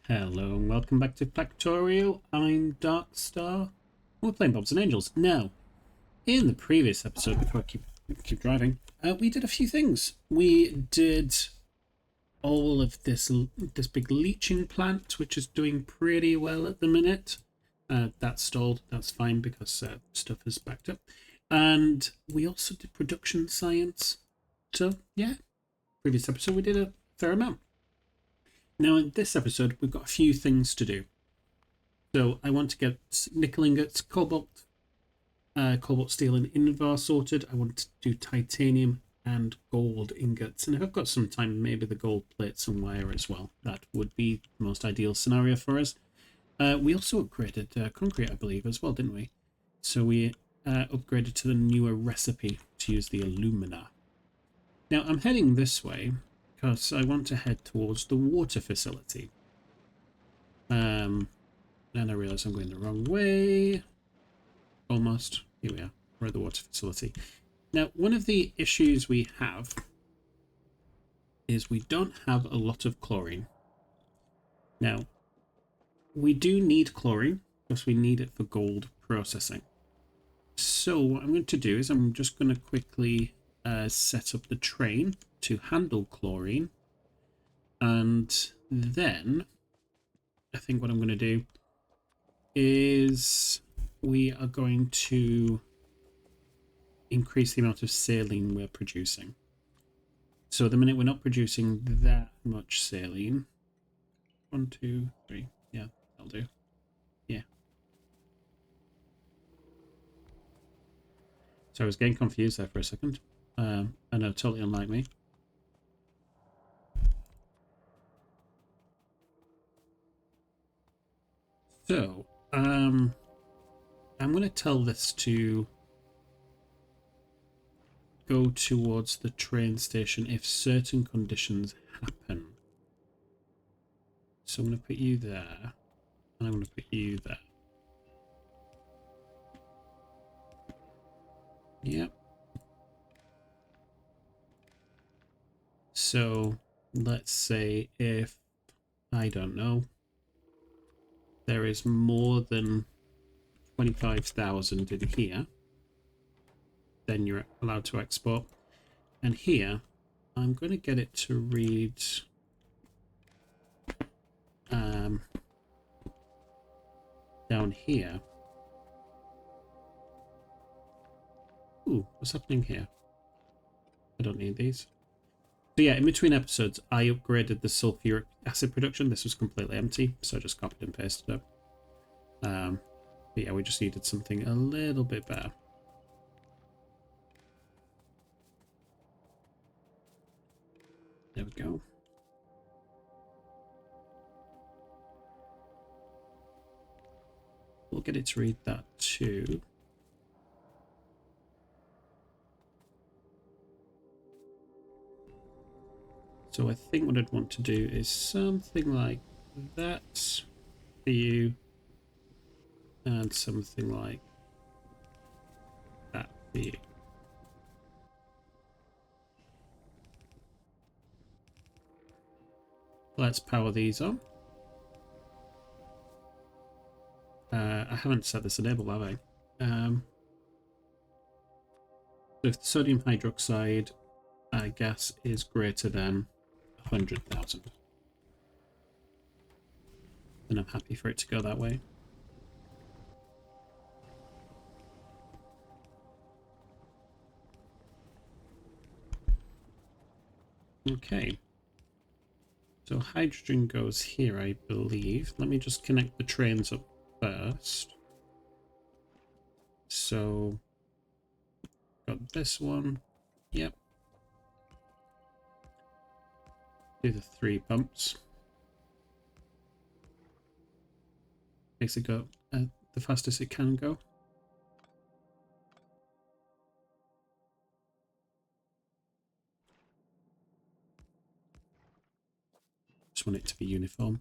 Hello and welcome back to Factorio. I'm Darkstar. We're playing Bobs and Angels. Now, in the previous episode, before I keep driving, we did a few things. We did all of this big leaching plant, which is doing pretty well at the minute. That's stalled. That's fine because stuff is backed up. And we also did production science. So yeah, previous episode we did a fair amount. Now, in this episode, we've got a few things to do. So, I want to get nickel ingots, cobalt steel, and Invar sorted. I want to do titanium and gold ingots. And if I've got some time, maybe the gold plates and wire as well. That would be the most ideal scenario for us. We also upgraded concrete, I believe, as well, didn't we? So, we upgraded to the newer recipe to use the alumina. Now, I'm heading this way because I want to head towards the water facility. And I realise I'm going the wrong way. Almost. Here we are. We're at the water facility. Now, one of the issues we have is we don't have a lot of chlorine. Now, we do need chlorine because we need it for gold processing. So what I'm going to do is I'm just going to quickly set up the train to handle chlorine, and then I think what I'm going to do is we are going to increase the amount of saline we're producing. So at the minute we're not producing that much saline. 1, 2, 3. Yeah, that'll do. Yeah. So I was getting confused there for a second. I know, totally unlike me. So, I'm going to tell this to go towards the train station if certain conditions happen. So I'm going to put you there, and I'm going to put you there. Yep. So let's say if, I don't know, there is more than 25,000 in here, then you're allowed to export. And here, I'm going to get it to read down here. Ooh, what's happening here? I don't need these. So yeah, in between episodes, I upgraded the sulfuric acid production. This was completely empty, so I just copied and pasted it. But yeah, we just needed something a little bit better. There we go. We'll get it to read that too. So I think what I'd want to do is something like that for you, and something like that for you. Let's power these on. I haven't set this enable, have I? So if the sodium hydroxide gas is greater than 100,000, then I'm happy for it to go that way. Okay. So hydrogen goes here, I believe. Let me just connect the trains up first. So, got this one. Yep. Do the 3 pumps. Makes it go the fastest it can go. Just want it to be uniform.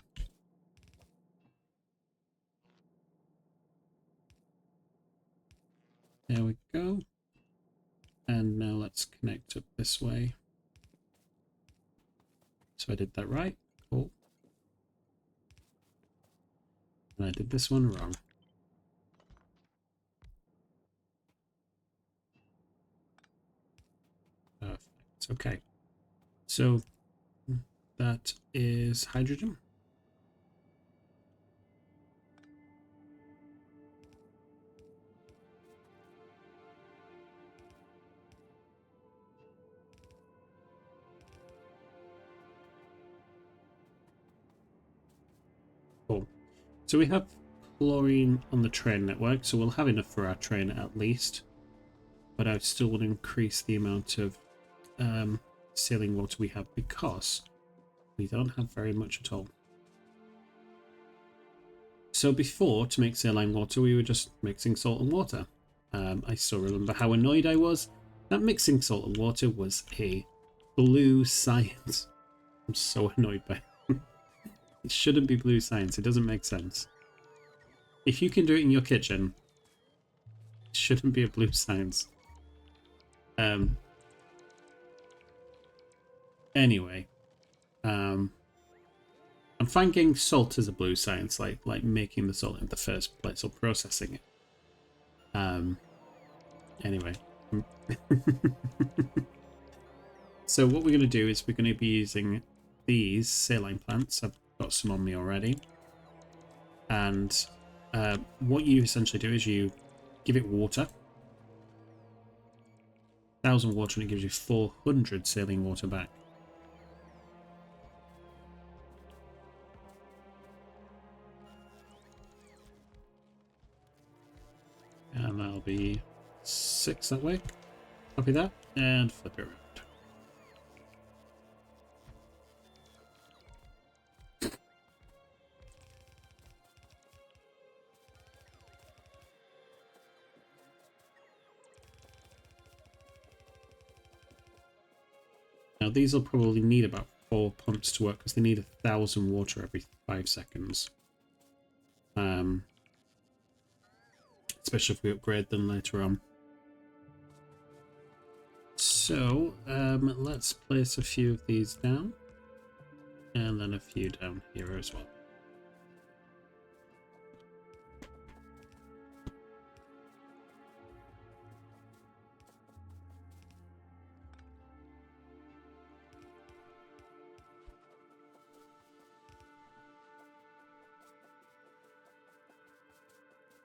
There we go. And now let's connect up this way. So I did that right. Cool. And I did this one wrong. Perfect. Okay. So that is hydrogen. Cool. So we have chlorine on the train network, so we'll have enough for our train at least. But I still want to increase the amount of saline water we have because we don't have very much at all. So before, to make saline water, we were just mixing salt and water. I still remember how annoyed I was that mixing salt and water was a blue science. I'm so annoyed by it. It shouldn't be blue science. It doesn't make sense. If you can do it in your kitchen, it shouldn't be a blue science. Anyway, I'm finding salt as a blue science, like making the salt in the first place or processing it. Anyway. So what we're going to do is we're going to be using these saline plants. I've got some on me already. And what you essentially do is you give it water. 1,000 water and it gives you 400 saline water back. And that'll be 6 that way. Copy that and flip it around. Now these will probably need about 4 pumps to work because they need 1,000 water every 5 seconds. Especially if we upgrade them later on. So let's place a few of these down. And then a few down here as well.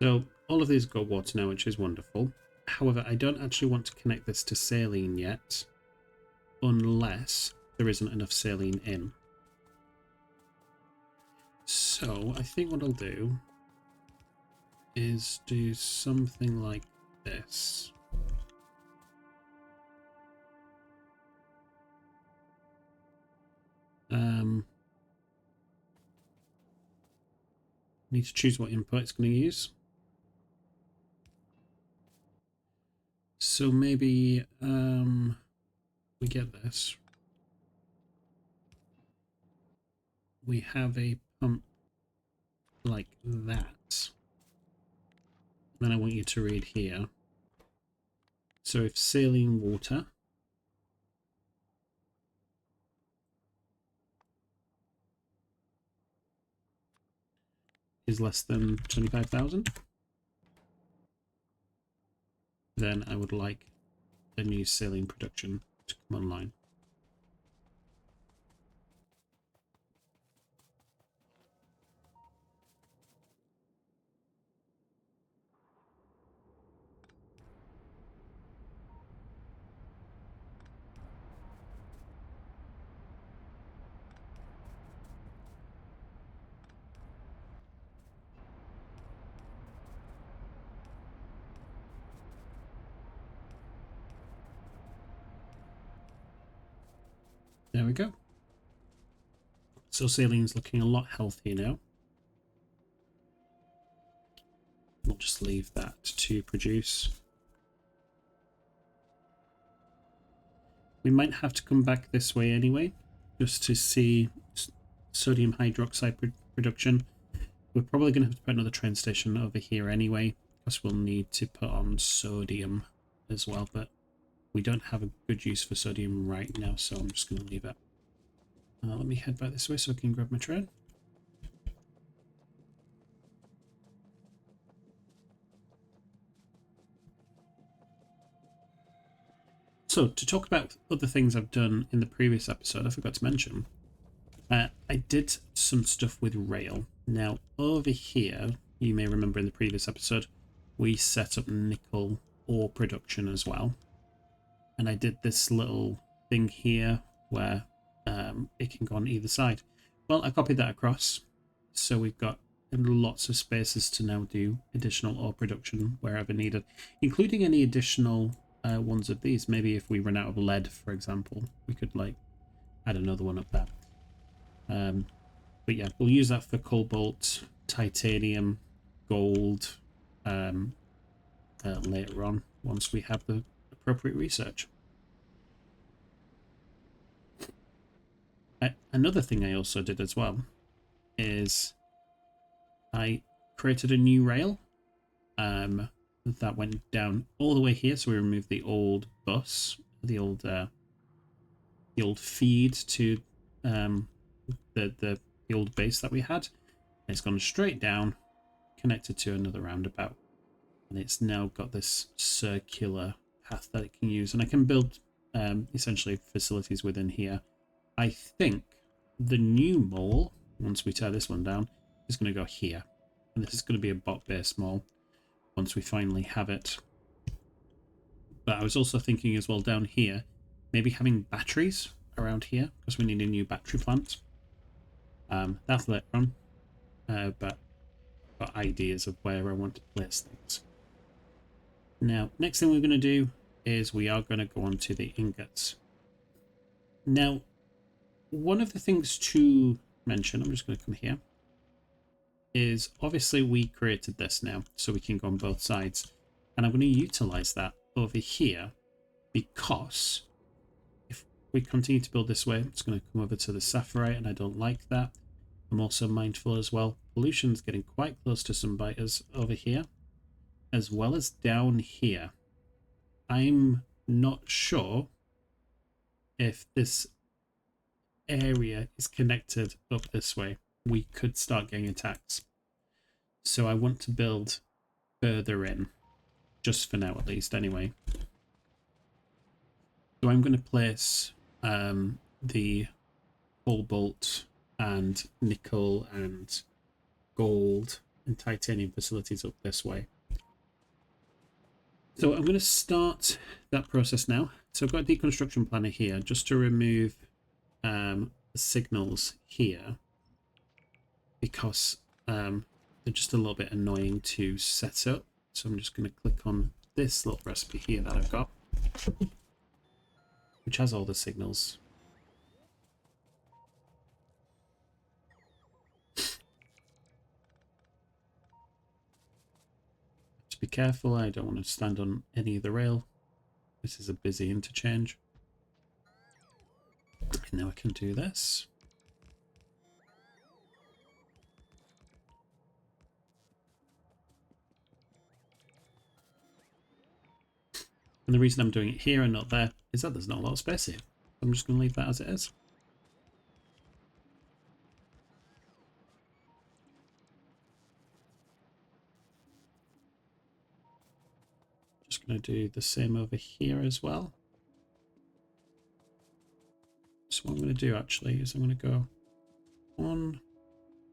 So all of these got water now, which is wonderful. However, I don't actually want to connect this to saline yet, unless there isn't enough saline in. So I think what I'll do is do something like this. Need to choose what input it's going to use. So maybe we get this. We have a pump like that. Then I want you to read here. So if saline water is less than 25,000, then I would like the new saline production to come online. There we go. So saline's looking a lot healthier now. We'll just leave that to produce. We might have to come back this way anyway, just to see sodium hydroxide production. We're probably going to have to put another train station over here anyway, because we'll need to put on sodium as well, but we don't have a good use for sodium right now, so I'm just going to leave it. Let me head back this way so I can grab my train. So, to talk about other things I've done in the previous episode, I forgot to mention, I did some stuff with rail. Now, over here, you may remember in the previous episode, we set up nickel ore production as well. And I did this little thing here where it can go on either side. Well, I copied that across, so we've got lots of spaces to now do additional ore production wherever needed, including any additional ones of these. Maybe if we run out of lead, for example, we could like add another one up there. But yeah, we'll use that for cobalt, titanium, gold later on once we have the appropriate research. Another thing I also did as well is I created a new rail that went down all the way here. So we removed the old bus, the old feed to the old base that we had. And it's gone straight down, connected to another roundabout, and it's now got this circular path that it can use, and I can build essentially facilities within here. I think the new mall, once we tear this one down, is going to go here, and this is going to be a bot-based mall once we finally have it. But I was also thinking as well down here, maybe having batteries around here, because we need a new battery plant. That's later on, but got ideas of where I want to place things. Now, next thing we're going to do is we are going to go on to the ingots. Now, one of the things to mention, I'm just going to come here, is obviously we created this now, so we can go on both sides. And I'm going to utilize that over here, because if we continue to build this way, it's going to come over to the sapphirite, and I don't like that. I'm also mindful as well, pollution's getting quite close to some biters over here, as well as down here. I'm not sure if this area is connected up this way. We could start getting attacks. So I want to build further in, just for now at least anyway. So I'm going to place the cobalt and nickel and gold and titanium facilities up this way. So I'm going to start that process now. So I've got a deconstruction planner here just to remove the signals here, because they're just a little bit annoying to set up. So I'm just going to click on this little recipe here that I've got, which has all the signals. To be careful, I don't want to stand on any of the rail. This is a busy interchange. And now I can do this. And the reason I'm doing it here and not there is that there's not a lot of space here. I'm just going to leave that as it is. Just going to do the same over here as well. So what I'm going to do actually is I'm going to go 1,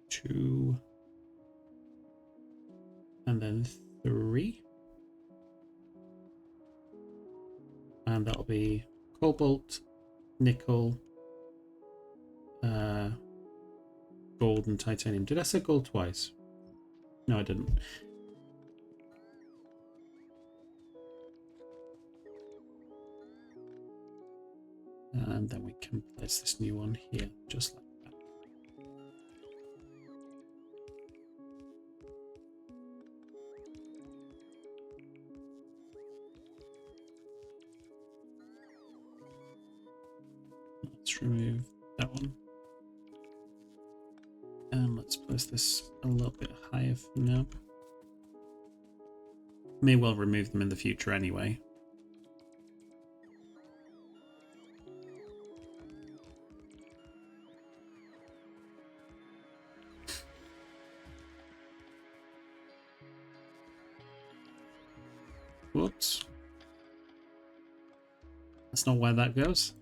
2, and then 3. And that'll be cobalt, nickel, gold and titanium. Did I say gold twice? No, I didn't. And then we can place this new one here, just like that. Let's remove that one. And let's place this a little bit higher for now. May well remove them in the future anyway. Whoops. That's not where that goes.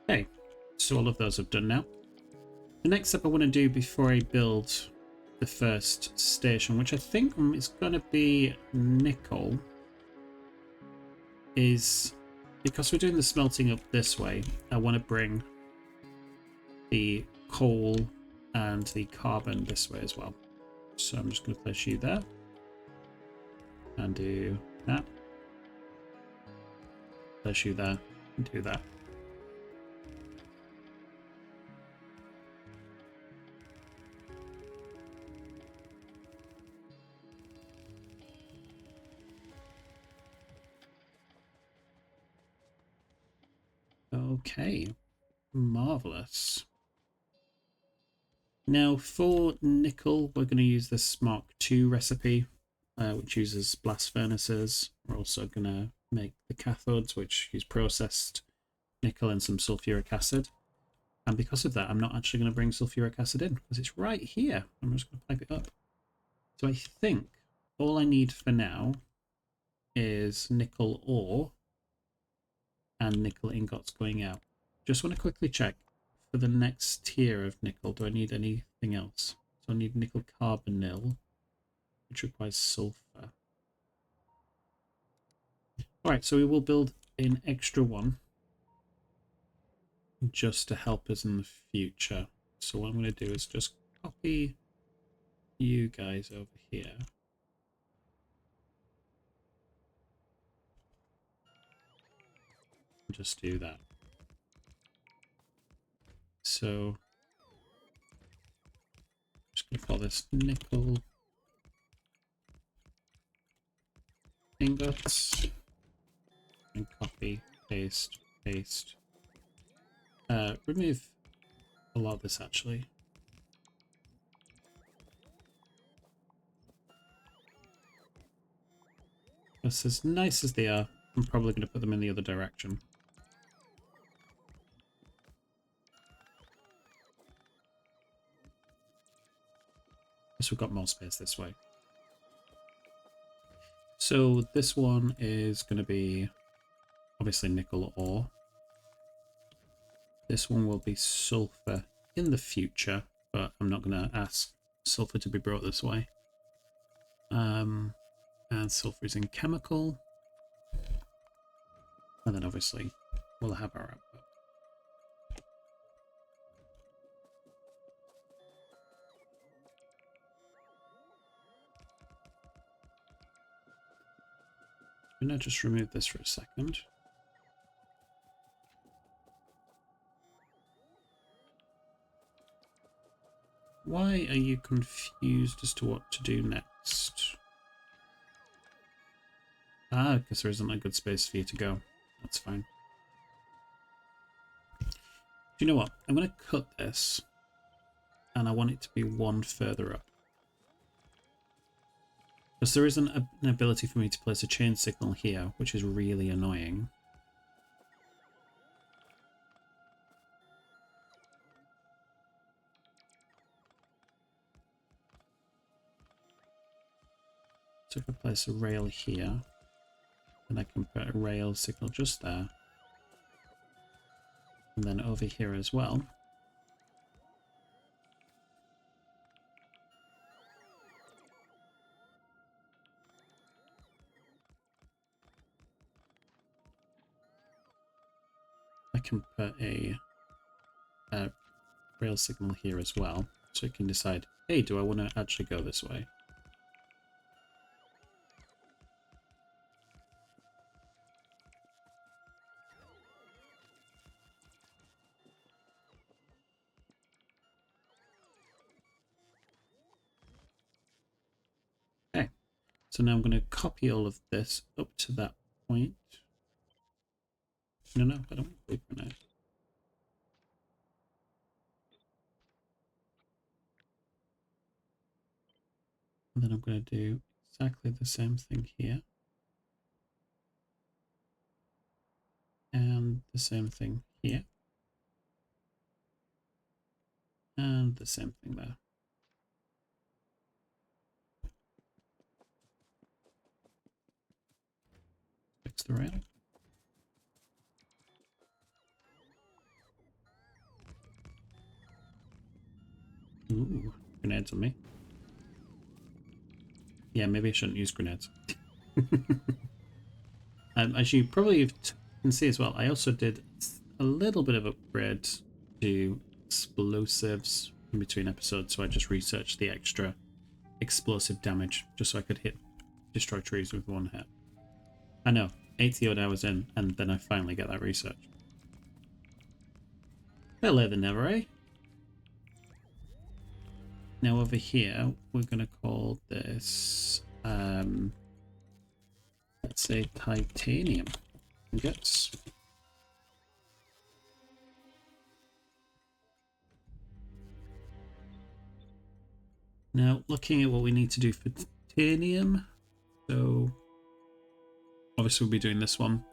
Okay, so all of those are done now. The next step I want to do before I build the first station, which I think is going to be nickel, is because we're doing the smelting up this way, I want to bring the coal and the carbon this way as well. So I'm just going to place you there and do that. Place you there and do that. Okay, marvelous. Now for nickel, we're going to use this Mark II recipe, which uses blast furnaces. We're also going to make the cathodes, which use processed nickel and some sulfuric acid. And because of that, I'm not actually going to bring sulfuric acid in, because it's right here. I'm just going to pipe it up. So I think all I need for now is nickel ore and nickel ingots going out. Just want to quickly check for the next tier of nickel. Do I need anything else? So I need nickel carbonyl, which requires sulfur. Alright, so we will build an extra one just to help us in the future. So what I'm going to do is just copy you guys over here. Just do that. So just going to call this nickel ingots and copy, paste, paste. Remove a lot of this actually. Because as nice as they are, I'm probably going to put them in the other direction. Guess we've got more space this way. So this one is going to be obviously nickel ore. This one will be sulfur in the future, but I'm not going to ask sulfur to be brought this way. And sulfur is in chemical. And then obviously we'll have our output. I'm going to just remove this for a second. Why are you confused as to what to do next? Ah, because there isn't a good space for you to go. That's fine. Do you know what? I'm going to cut this, and I want it to be one further up. Because there isn't an ability for me to place a chain signal here, which is really annoying. So if I place a rail here, then I can put a rail signal just there. And then over here as well. I can put a rail signal here as well. So it can decide, hey, do I want to actually go this way? So now I'm going to copy all of this up to that point. No, I don't want grenade. And then I'm going to do exactly the same thing here. And the same thing here. And the same thing there. Fix the rail. Ooh, grenades on me. Yeah, maybe I shouldn't use grenades. As you probably can see as well, I also did a little bit of upgrade to explosives in between episodes, so I just researched the extra explosive damage just so I could destroy trees with one hit. I know, 80 odd hours in, and then I finally get that research. Better than never, eh? Now over here, we're going to call this, let's say titanium ingots. Now, looking at what we need to do for titanium, so obviously we'll be doing this one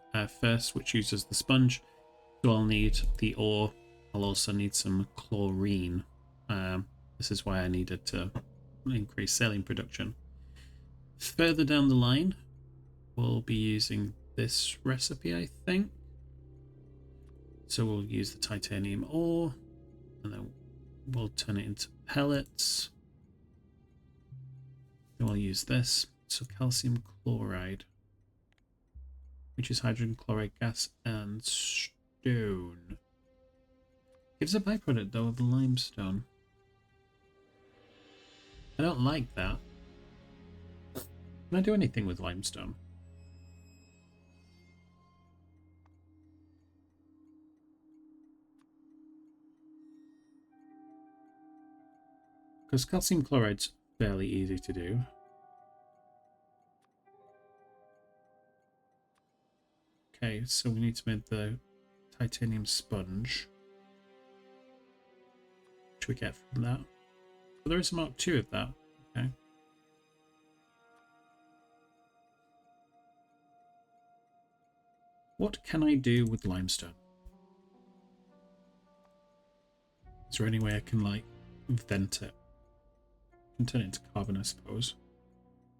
first, which uses the sponge. So I'll need the ore. I'll also need some chlorine. This is why I needed to increase saline production. Further down the line, we'll be using this recipe, I think. So we'll use the titanium ore, and then we'll turn it into pellets. Then we'll use this, so calcium chloride, which is hydrogen chloride gas and stone. Gives a byproduct though of the limestone. I don't like that. Can I do anything with limestone? Because calcium chloride's fairly easy to do. Okay, so we need to make the titanium sponge. Which we get from that. But there is a Mark II of that. Okay. What can I do with limestone? Is there any way I can, like, vent it? I can turn it into carbon, I suppose.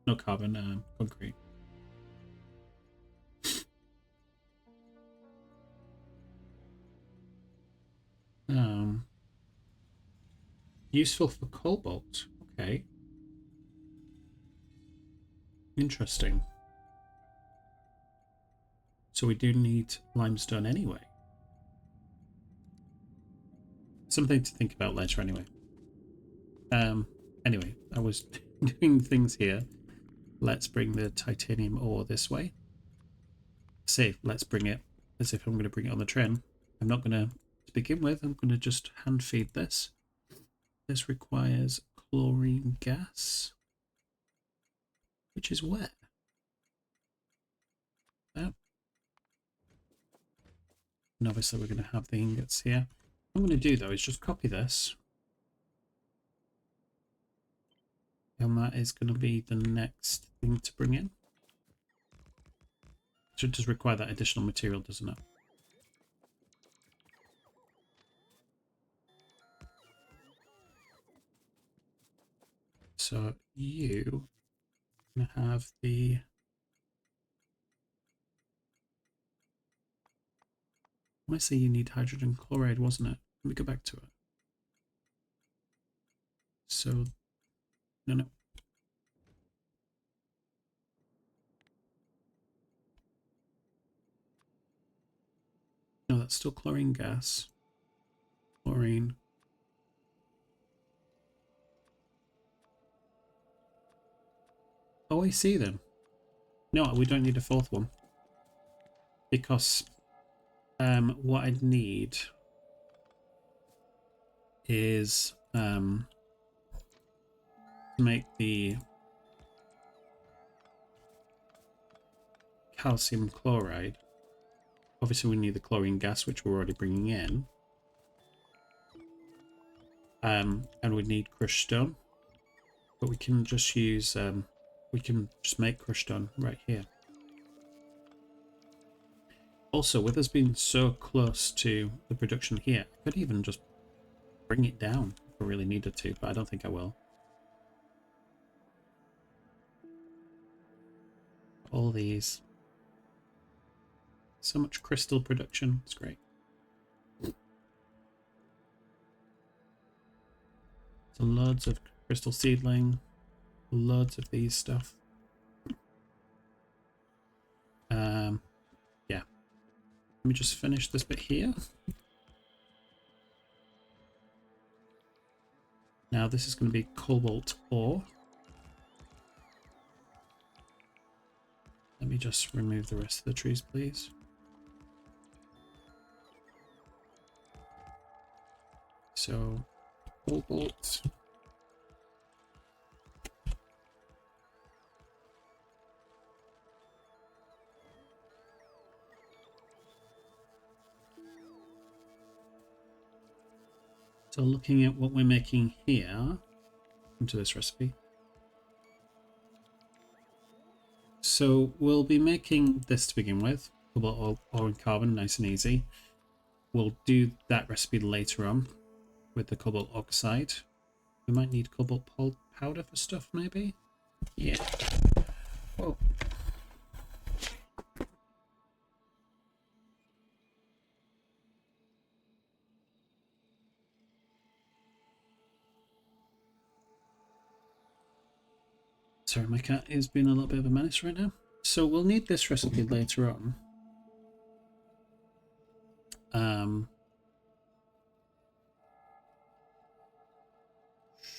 No carbon, concrete. Useful for cobalt. Okay. Interesting. So we do need limestone anyway. Something to think about later anyway. Anyway, I was doing things here. Let's bring the titanium ore this way. Say, let's bring it as if I'm going to bring it on the train. I'm not going to begin with. I'm going to just hand feed this. This requires chlorine gas, which is where? That. And obviously we're going to have the ingots here. What I'm going to do though is just copy this. And that is going to be the next thing to bring in. So it does require that additional material, doesn't it? So you have the I say you need hydrogen chloride, wasn't it? Let me go back to it. So no. No, that's still chlorine gas. Chlorine. Oh, I see then. No, we don't need a fourth one. Because what I'd need is to make the calcium chloride. Obviously we need the chlorine gas, which we're already bringing in. And we need crushed stone. But we can just use, we can just make crushed stone right here. Also, with us being so close to the production here, I could even just bring it down if I really needed to, but I don't think I will. All these. So much crystal production. It's great. So loads of crystal seedling. Loads of these stuff. Yeah. Let me just finish this bit here. Now this is going to be cobalt ore. Let me just remove the rest of the trees, please. So, cobalt. So looking at what we're making here, into this recipe. So we'll be making this to begin with, cobalt ore and carbon, nice and easy. We'll do that recipe later on with the cobalt oxide. We might need cobalt powder for stuff, maybe? Yeah. Whoa. Sorry, my cat is being a little bit of a menace right now. So we'll need this recipe later on.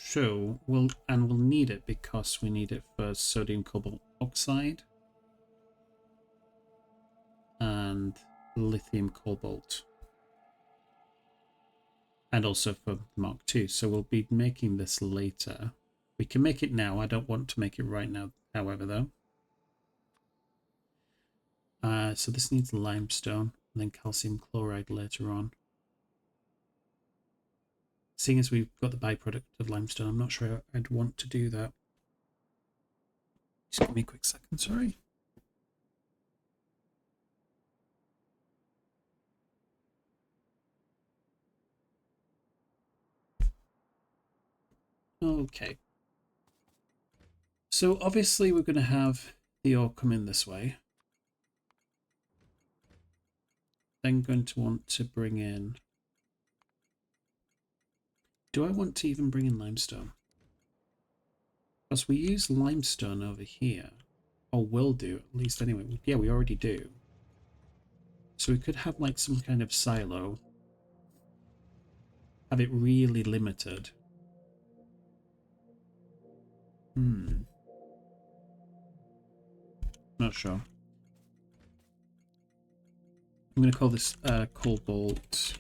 So we'll need it because we need it for sodium cobalt oxide and lithium cobalt, and also for Mark II. So we'll be making this later. We can make it now. I don't want to make it right now, however, though. So this needs limestone and then calcium chloride later on. Seeing as we've got the byproduct of limestone, I'm not sure I'd want to do that. Just give me a quick second, sorry. Okay. So obviously we're going to have the ore come in this way. Then going to want to bring in... Do I want to even bring in limestone? Because we use limestone over here. Or will do, at least anyway. Yeah, we already do. So we could have like some kind of silo. Have it really limited. Not sure. I'm going to call this cobalt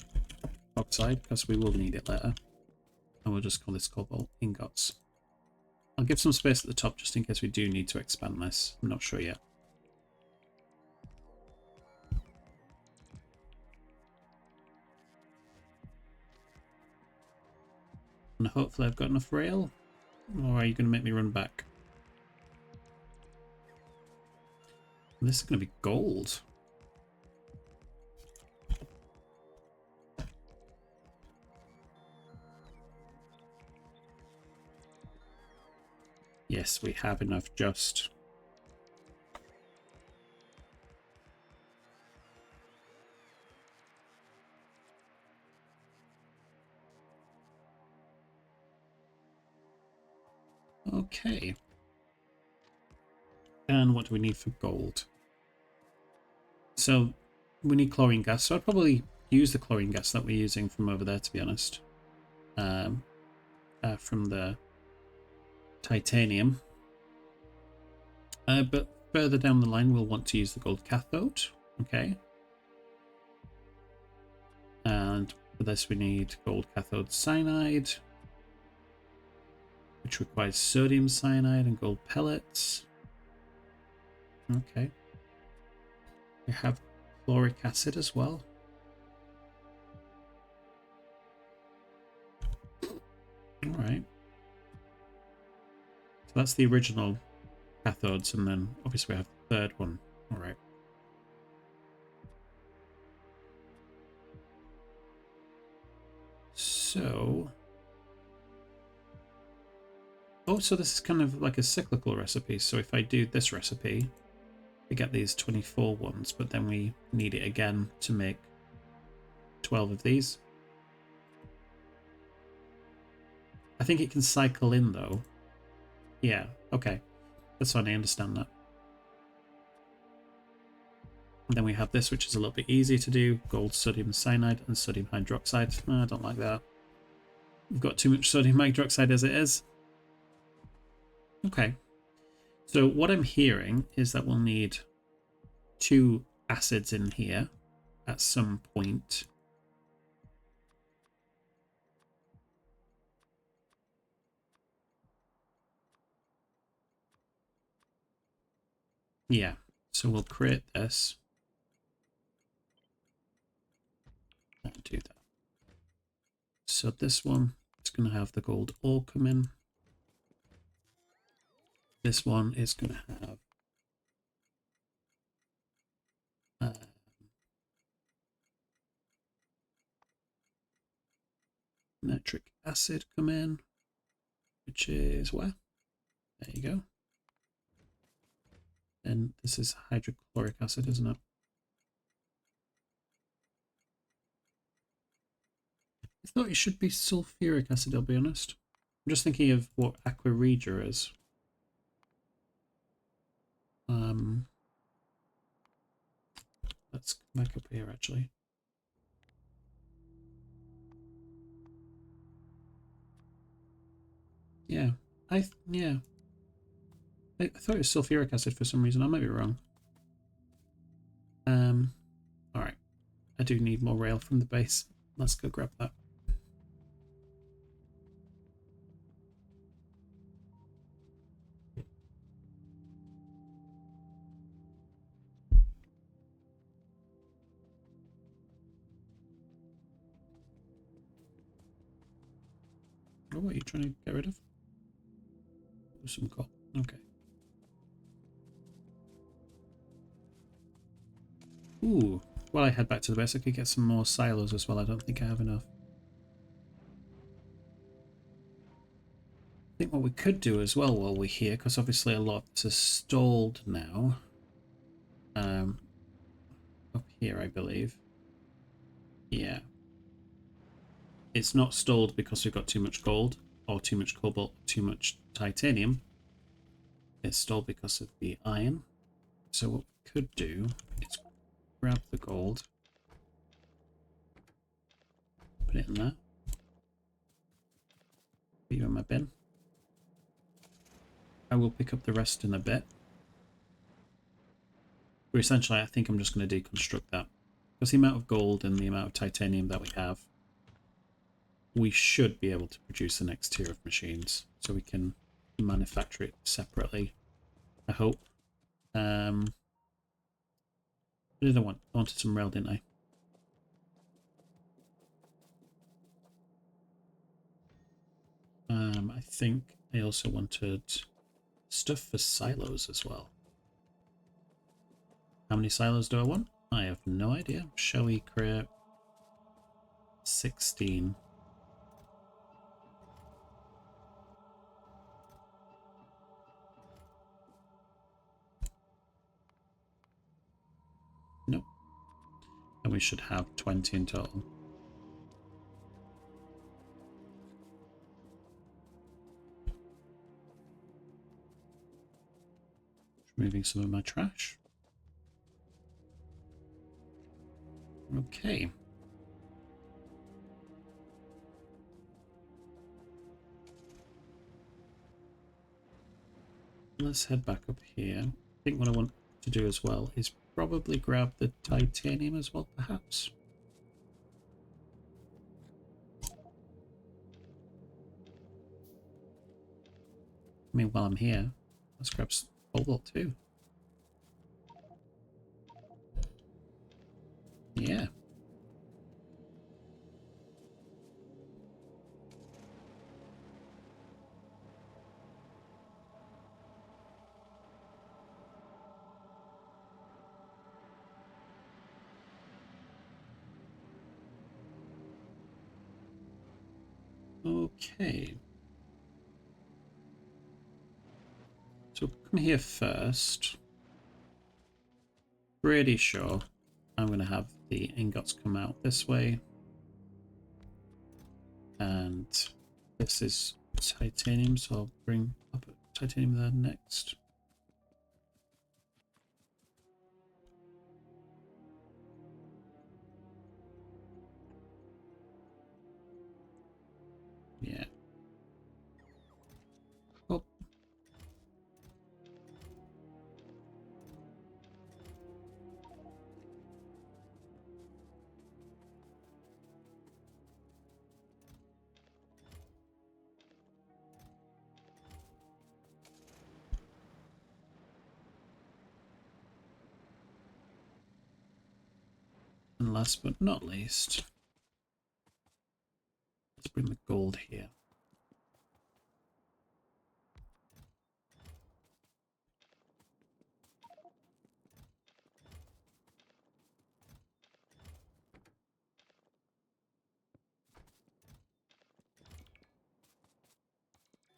oxide because we will need it later. And we'll just call this cobalt ingots. I'll give some space at the top just in case we do need to expand this. I'm not sure yet. And hopefully I've got enough rail. Or are you going to make me run back? And this is going to be gold. Yes, we have enough just. Okay. And what do we need for gold? So we need chlorine gas. So I'd probably use the chlorine gas that we're using from over there, to be honest. From the titanium. But further down the line, we'll want to use the gold cathode. Okay. And for this, we need gold cathode cyanide, which requires sodium cyanide and gold pellets. Okay. We have chloric acid as well. Alright. So that's the original cathodes, and then obviously we have the third one. Alright. So... oh, so this is kind of like a cyclical recipe. So if I do this recipe, we get these 24 ones, but then we need it again to make 12 of these. I think it can cycle in, though. Yeah, okay. That's fine, I understand that. And then we have this, which is a little bit easier to do. Gold sodium cyanide and sodium hydroxide. I don't like that. We've got too much sodium hydroxide as it is. Okay. So what I'm hearing is that we'll need 2 acids in here at some point. Yeah, so we'll create this. And do that. So this one, it's going to have the gold ore come in. This one is going to have nitric acid come in, which is where? There you go. And this is hydrochloric acid, isn't it? I thought it should be sulfuric acid, I'll be honest. I'm just thinking of what aqua regia is. Let's come back up here, actually. Yeah, I thought it was sulfuric acid for some reason. I might be wrong. All right. I do need more rail from the base. Let's go grab that. Oh, what are you trying to get rid of? Some coal. Okay. Ooh. While I head back to the base, I could get some more silos as well. I don't think I have enough. I think what we could do as well while we're here, because obviously a lot is stalled now. Up here, I believe. Yeah. It's not stalled because we've got too much gold, or too much cobalt, too much titanium. It's stalled because of the iron. So what we could do is grab the gold, put it in there, put you in my bin. I will pick up the rest in a bit. But essentially, I think I'm just going to deconstruct that. Because the amount of gold and the amount of titanium that we have, we should be able to produce the next tier of machines. So we can manufacture it separately, I hope. What did I want? I wanted some rail, didn't I? I think I also wanted stuff for silos as well. How many silos do I want? I have no idea. Shall we create 16? Nope. And we should have 20 in total. Removing some of my trash. Okay. Let's head back up here. I think what I want to do as well is probably grab the titanium as well, perhaps. I mean, while I'm here, let's grab Cobalt too. Okay. So come here first. Pretty sure I'm going to have the ingots come out this way. And this is titanium, so I'll bring up titanium there next. Yeah. Oh. And last but not least, let's bring the gold here.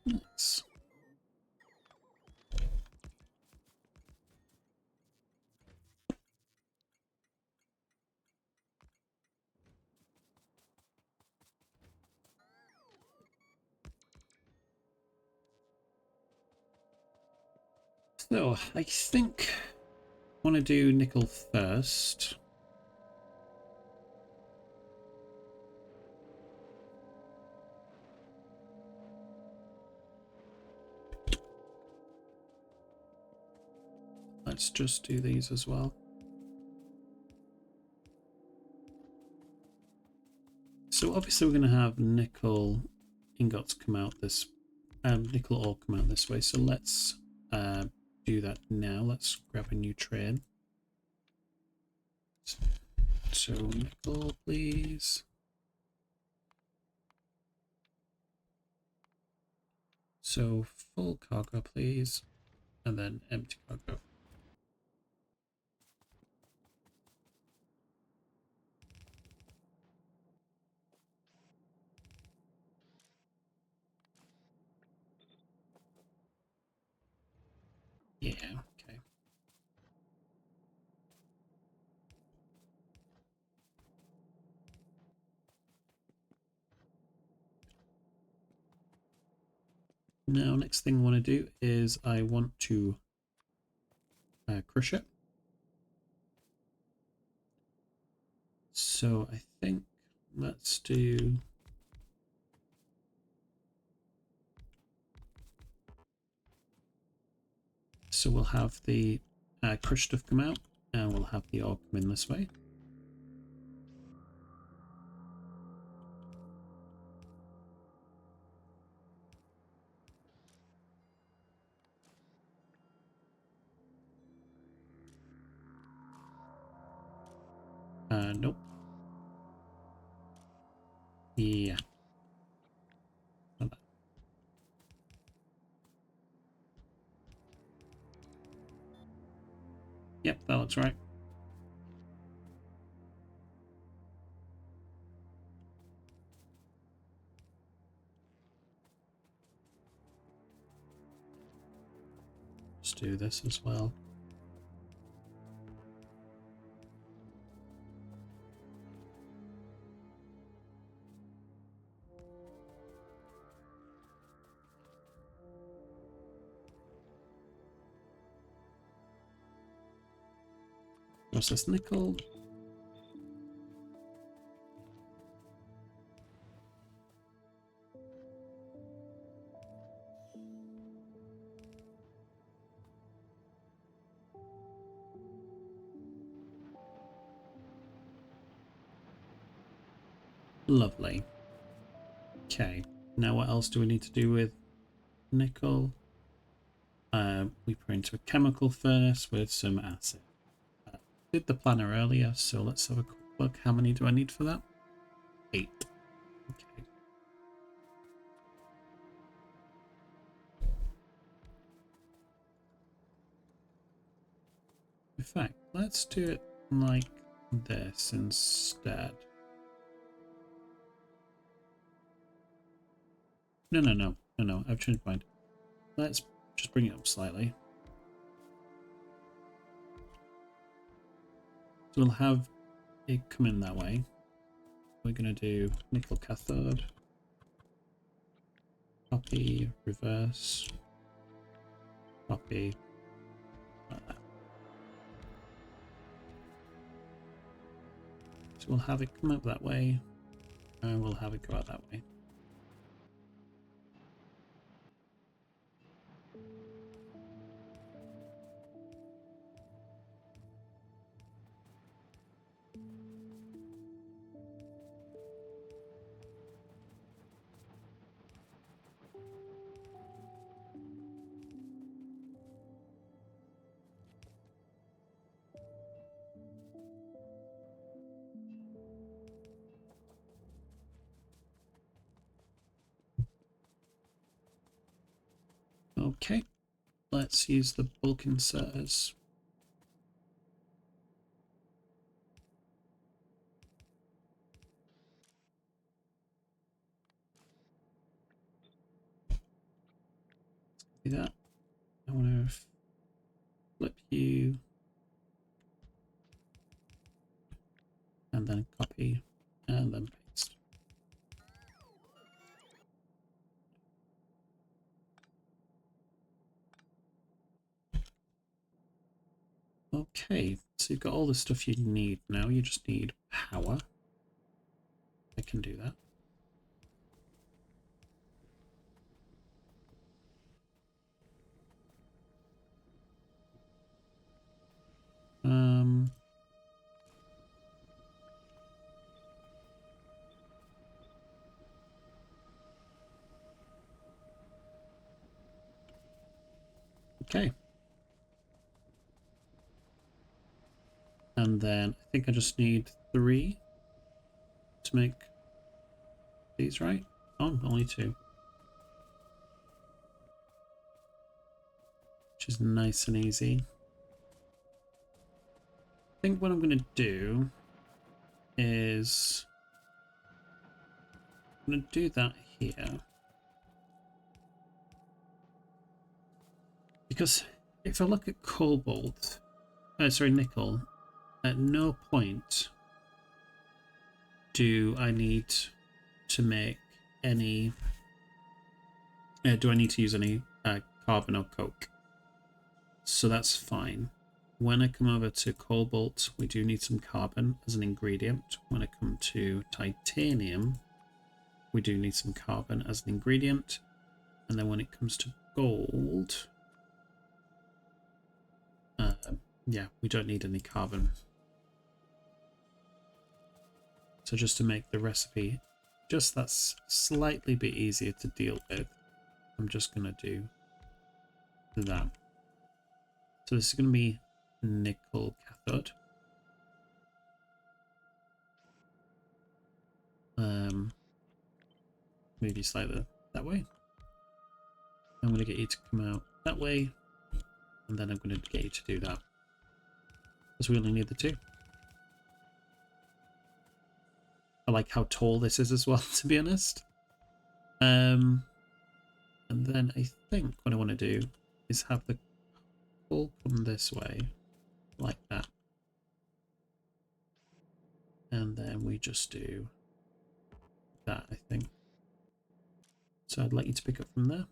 Nice. So I think I want to do nickel first. Let's just do these as well. So obviously we're going to have nickel ingots come out this, nickel ore come out this way. So let's do that now. Let's grab a new train. So nickel, please. So full cargo, please, and then empty cargo. Yeah, okay. Now, next thing I want to do is I want to crush it. So I think let's do... So we'll have the crushed stuff come out, and we'll have the ore come in this way. Nope. Yeah. Yep, that looks right. Let's do this as well. What's this, nickel? Lovely. Okay, now what else do we need to do with nickel? We put into a chemical furnace with some acid. Did the planner earlier, so let's have a quick look. How many do I need for that? 8. Okay. In fact, let's do it like this instead. No. I've changed my mind. Let's just bring it up slightly. So we'll have it come in that way. We're going to do nickel cathode. Copy, reverse. Copy. Like that. So we'll have it come up that way. And we'll have it go out that way. Okay, let's use the bulk inserters. Do that. I want to flip you and then copy and then paste. Okay, so you've got all the stuff you need now. You just need power. I can do that. Okay. And then I think I just need 3 to make these, right? Oh, only 2. Which is nice and easy. I think what I'm going to do is I'm going to do that here. Because if I look at cobalt, nickel, at no point do I need to make any, do I need to use any carbon or coke? So that's fine. When I come over to cobalt, we do need some carbon as an ingredient. When I come to titanium, we do need some carbon as an ingredient. And then when it comes to gold, yeah, we don't need any carbon. So just to make the recipe just that slightly bit easier to deal with, I'm just going to do that. So this is going to be nickel cathode. Move you slightly that way. I'm going to get you to come out that way, and then I'm going to get you to do that. Because we only need the 2. I like how tall this is as well, to be honest. And then I think what I want to do is have the coal come this way, like that. And then we just do that, I think. So I'd like you to pick up from there.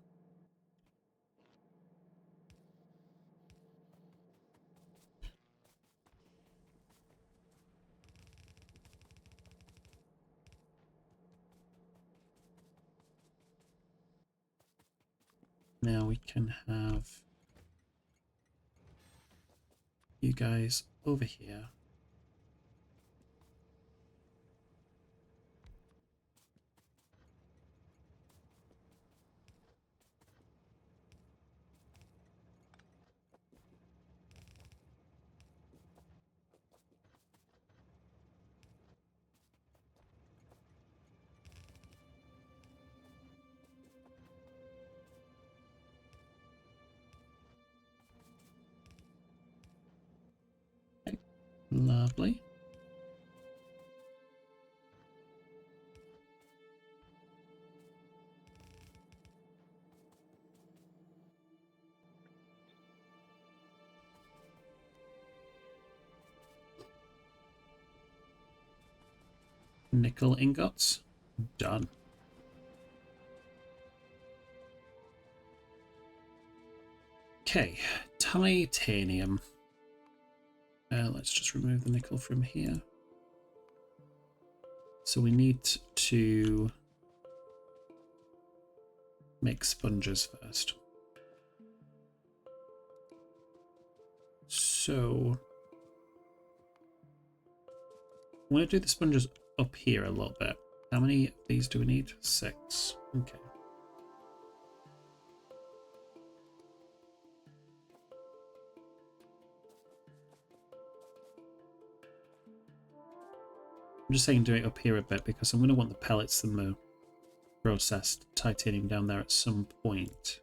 Now we can have you guys over here. Okay. Lovely. nickel ingots. Done. Okay, titanium. Let's just remove the nickel from here. So we need to make sponges first. So I'm going to do the sponges up here a little bit. How many of these do we need? 6. Okay. I'm just saying do it up here a bit because I'm going to want the pellets and the processed titanium down there at some point.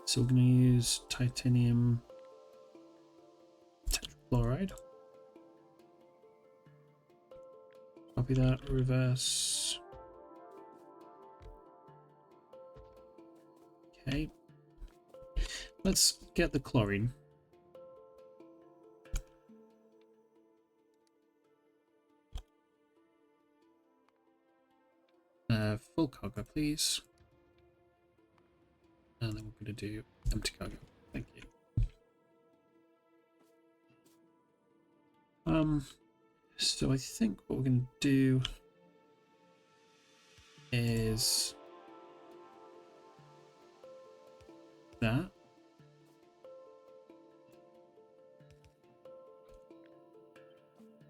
So we're going to use titanium tetrachloride. Copy that, reverse. Okay. Let's get the chlorine. Full cargo, please. And then we're going to do empty cargo. Thank you. So I think what we're going to do is that.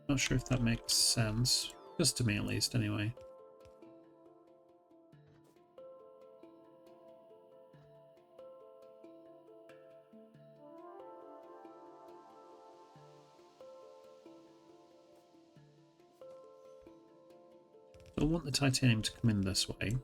Not sure if that makes sense. Just to me at least, anyway. I want the titanium to come in this way.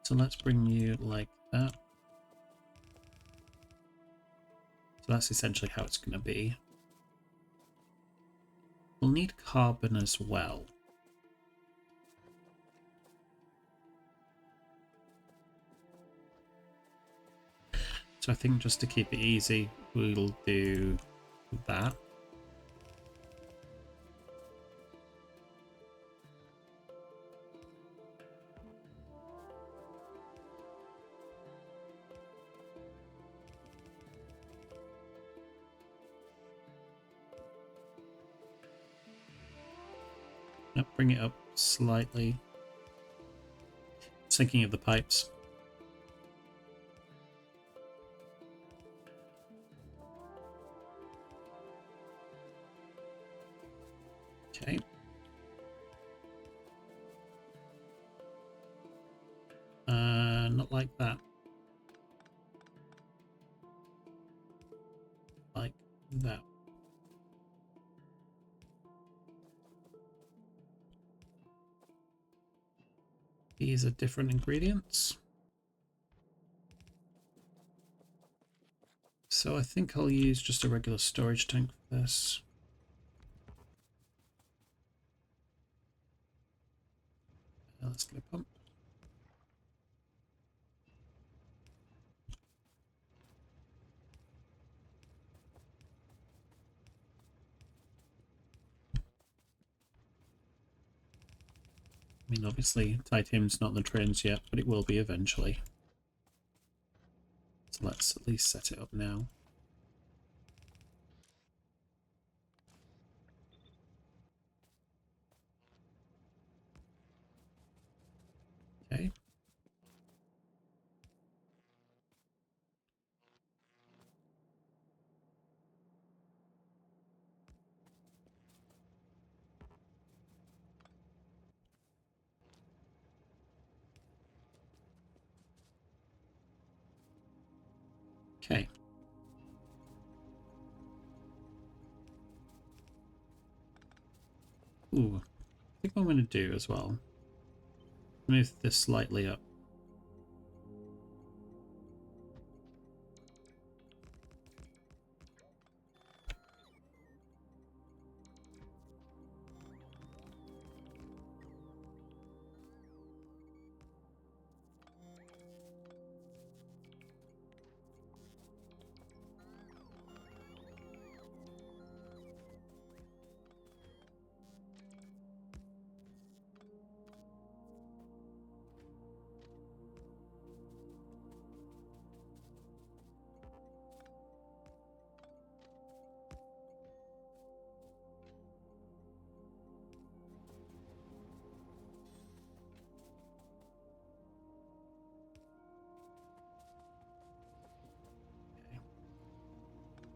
So let's bring you like that. So that's essentially how it's going to be. We'll need carbon as well. So I think just to keep it easy, we'll do that. Yep, bring it up slightly. Thinking of the pipes. Okay. Not like that. Like that. These are different ingredients. So I think I'll use just a regular storage tank for this. Let's get a pump. I mean, obviously, titanium's not in the trains yet, but it will be eventually. So let's at least set it up now. Okay. Okay. Ooh, I think what I'm going to do as well, move this slightly up.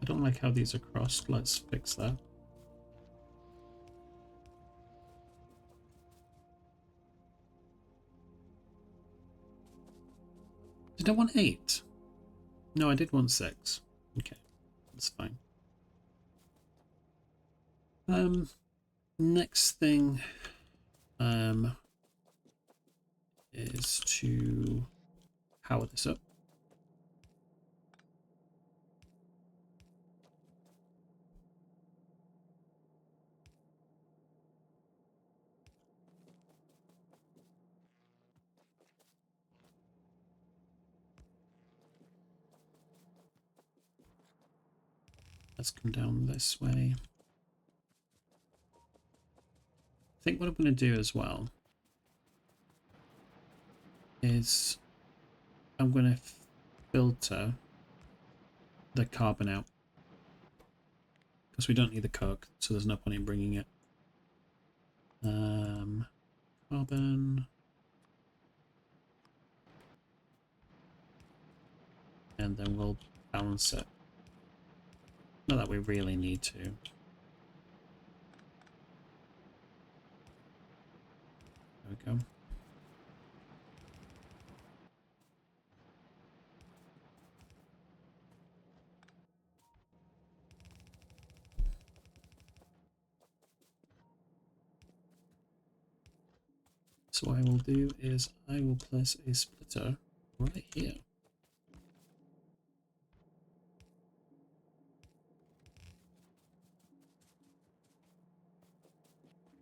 I don't like how these are crossed. Let's fix that. Did I want 8? No, I did want 6. Okay, that's fine. Next thing is to power this up. Let's come down this way. I think what I'm going to do as well is I'm going to filter the carbon out, because we don't need the coke, so there's no point in bringing it. Carbon, and then we'll balance it. Not that we really need to. There we go. So what I will do is I will place a splitter right here.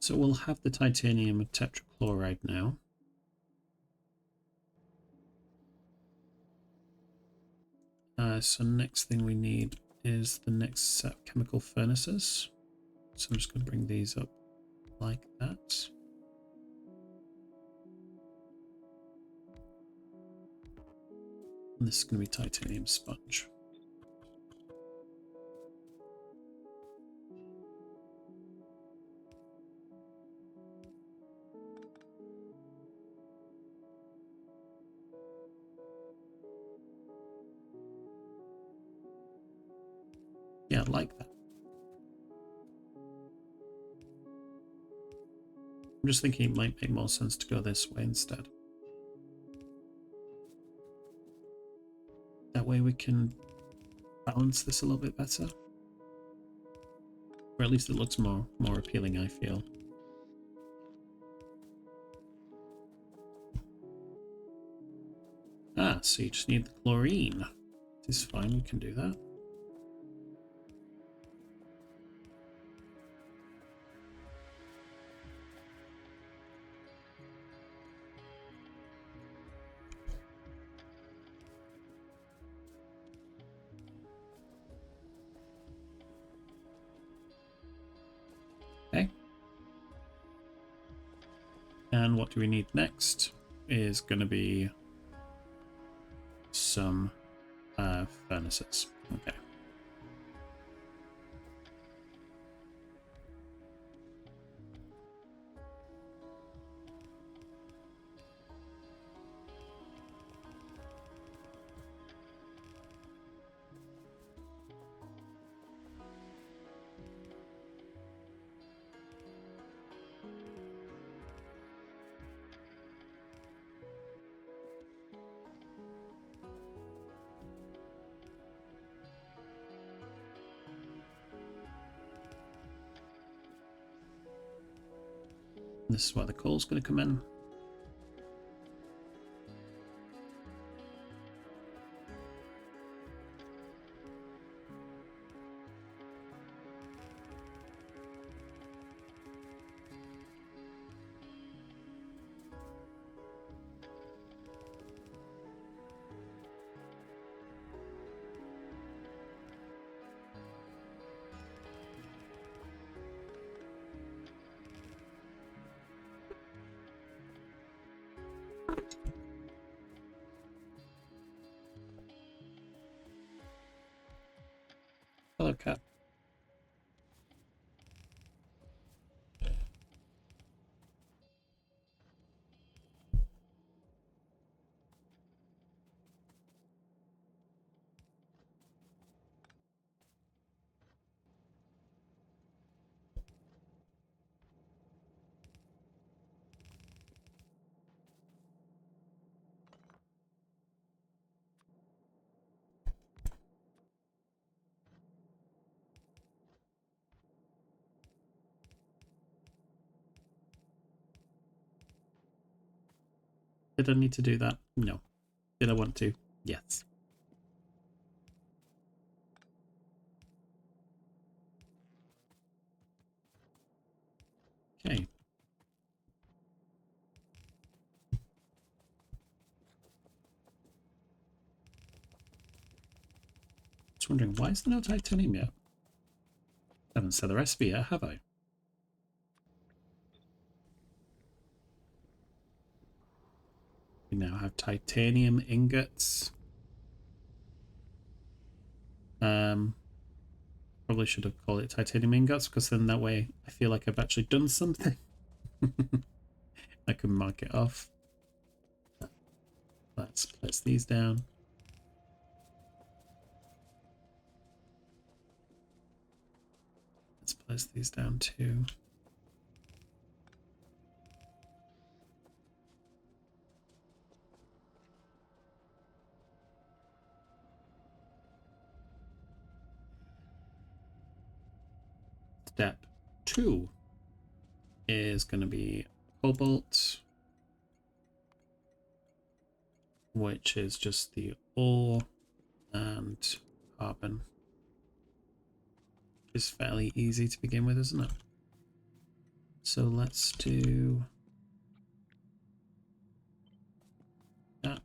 So we'll have the titanium tetrachloride now. So next thing we need is the next set of chemical furnaces. So I'm just going to bring these up like that. And this is going to be titanium sponge. Yeah, I like that. I'm just thinking it might make more sense to go this way instead. That way we can balance this a little bit better. Or at least it looks more appealing, I feel. Ah, so you just need the chlorine. This is fine, we can do that. Okay. And what do we need next is going to be some furnaces. Okay. This is where the coal's going to come in. Hello, cat. Did I need to do that? No. Did I want to? Yes. Okay. Just wondering, why is there no titanium yet? I haven't said the recipe yet, have I? We now have titanium ingots. Probably should have called it titanium ingots, because then that way I feel like I've actually done something. I can mark it off. Let's place these down. Let's place these down too. Step 2 is going to be cobalt, which is just the ore, and carbon. It's fairly easy to begin with, isn't it? So let's do that.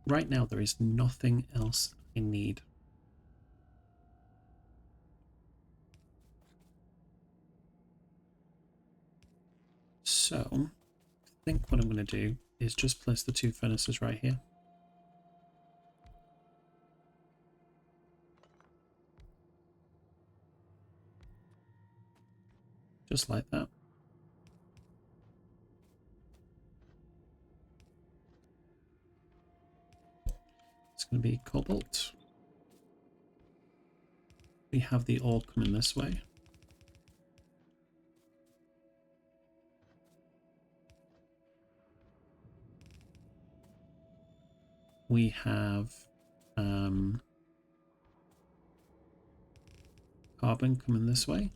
Right now, there is nothing else I need. So, I think what I'm going to do is just place the 2 furnaces right here. Just like that. It's going to be cobalt. We have the ore coming this way. We have carbon coming this way.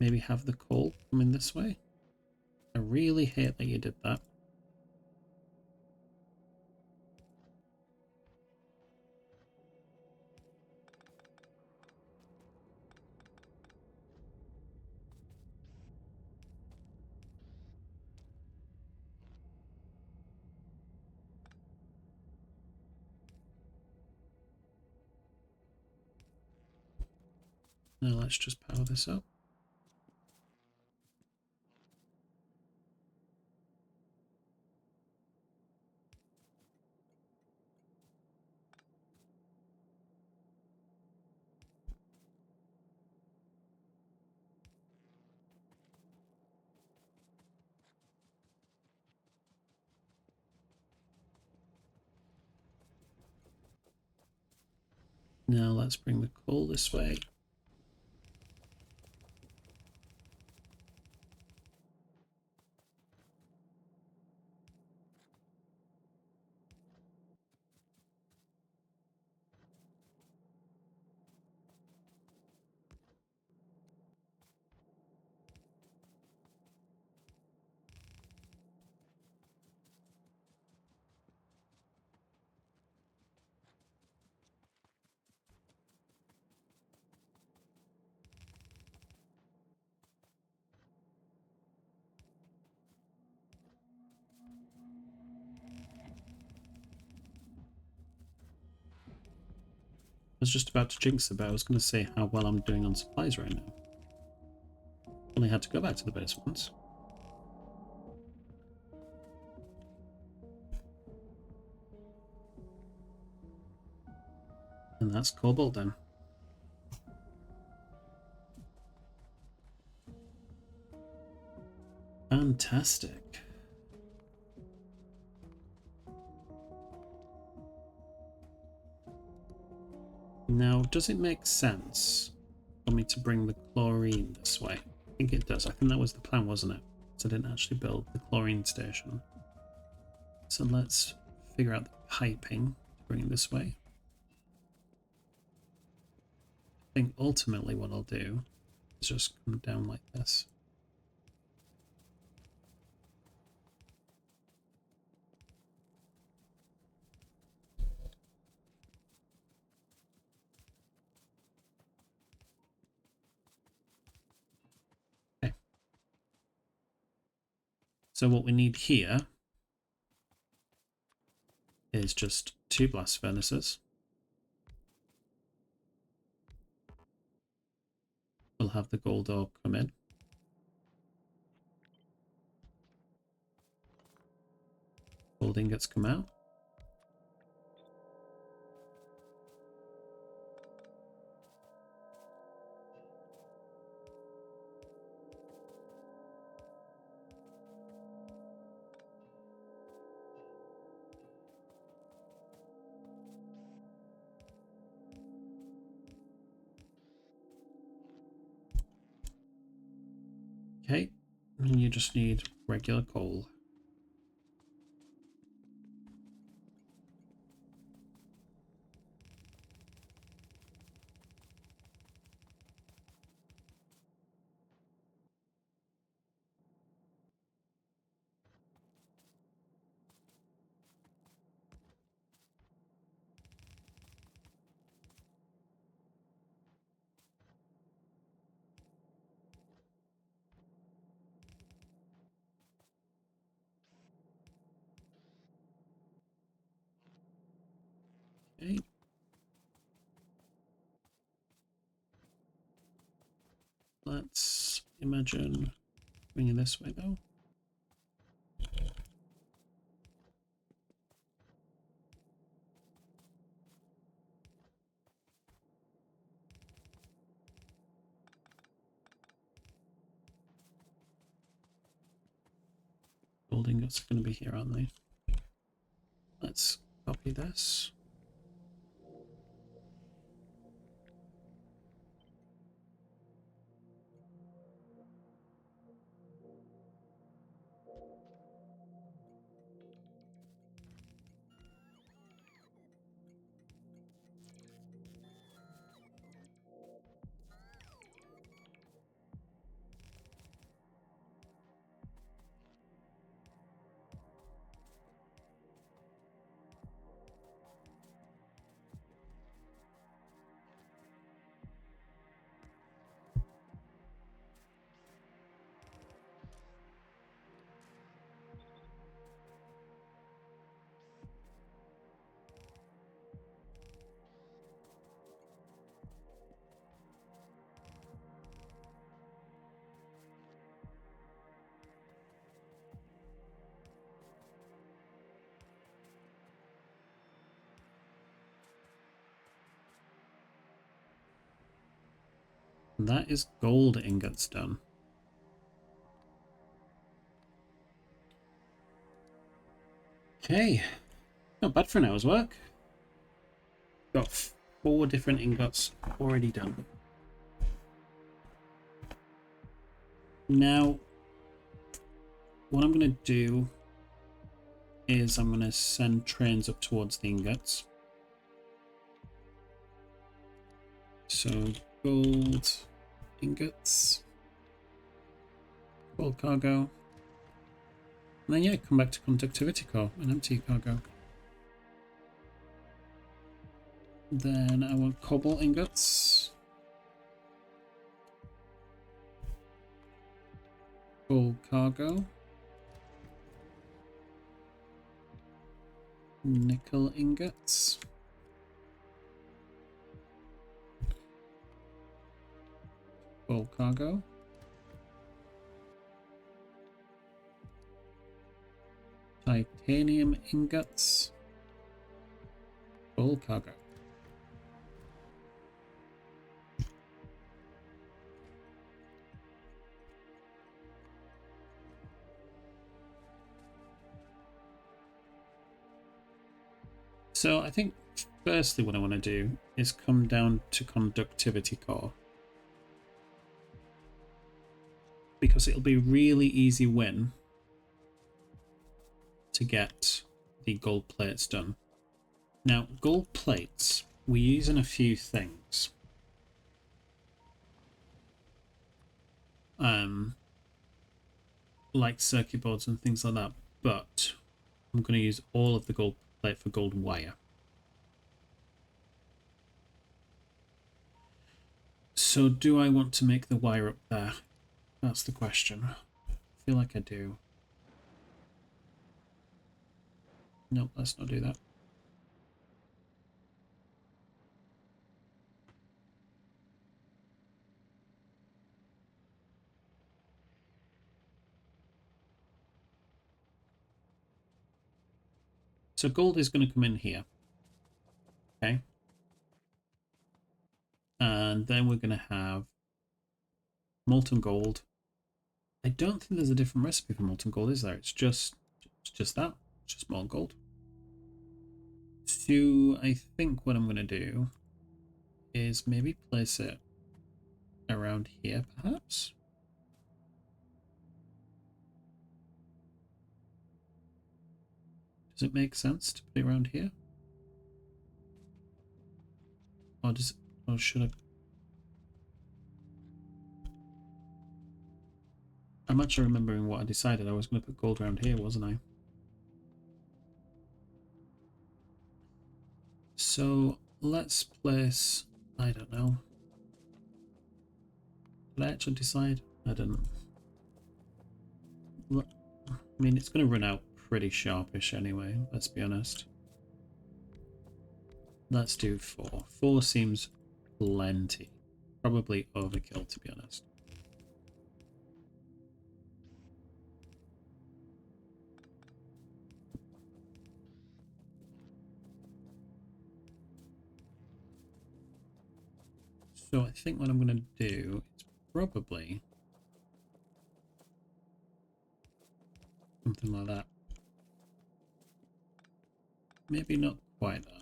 Maybe have the coal coming this way. I really hate that you did that. Now let's just power this up. Now let's bring the coal this way. was just about to jinx it, but I was going to say how well I'm doing on supplies right now. Only had to go back to the base once. And that's Cobalt then. Fantastic. Now, does it make sense for me to bring the chlorine this way? I think it does. I think that was the plan, wasn't it? So I didn't actually build the chlorine station. So let's figure out the piping to bring it this way. I think ultimately what I'll do is just come down like this. Okay. So what we need here is just 2 blast furnaces. We'll have the gold ore come in. Gold ingots come out. Okay, and you just need regular coal. Okay. Let's imagine bringing it this way though. Gold ingots are going to be here, aren't they? Let's copy this. And that is gold ingots done. Okay, not bad for an hour's work. Got 4 different ingots already done. Now, what I'm going to do is I'm going to send trains up towards the ingots. So, gold ingots, gold cargo, and then yeah, come back to conductivity core and empty cargo. Then I want cobalt ingots, gold cargo, nickel ingots, Full cargo. Titanium ingots. Full cargo. So I think firstly what I want to do is come down to conductivity core. Because it'll be a really easy win to get the gold plates done. Now, gold plates we use in a few things. Like circuit boards and things like that, but I'm going to use all of the gold plate for gold wire. So do I want to make the wire up there? That's the question. I feel like I do. Nope, let's not do that. So gold is going to come in here. Okay. And then we're going to have molten gold. I don't think there's a different recipe for molten gold, is there? It's just that. It's just molten gold. So I think what I'm going to do is maybe place it around here, perhaps. Does it make sense to put it around here? Or should I? I'm actually remembering what I decided. I was going to put gold around here, wasn't I? So let's place, I don't know. Did I actually decide? I didn't. I mean, it's going to run out pretty sharpish anyway, let's be honest. Let's do 4. 4 seems plenty. Probably overkill, to be honest. So I think what I'm going to do is probably something like that. Maybe not quite that.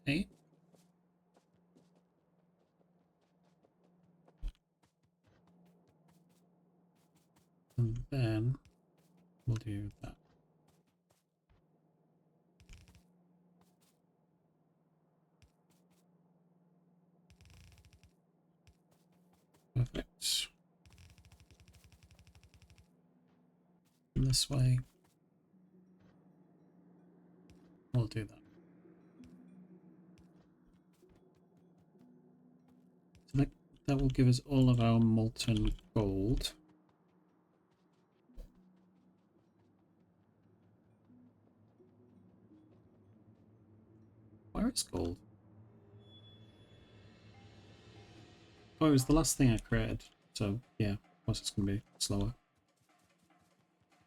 Okay. And then we'll do that. Perfect. And this way, we'll do that. So that will give us all of our molten gold. Where is gold? Oh, it was the last thing I created. So, yeah, of course it's going to be slower.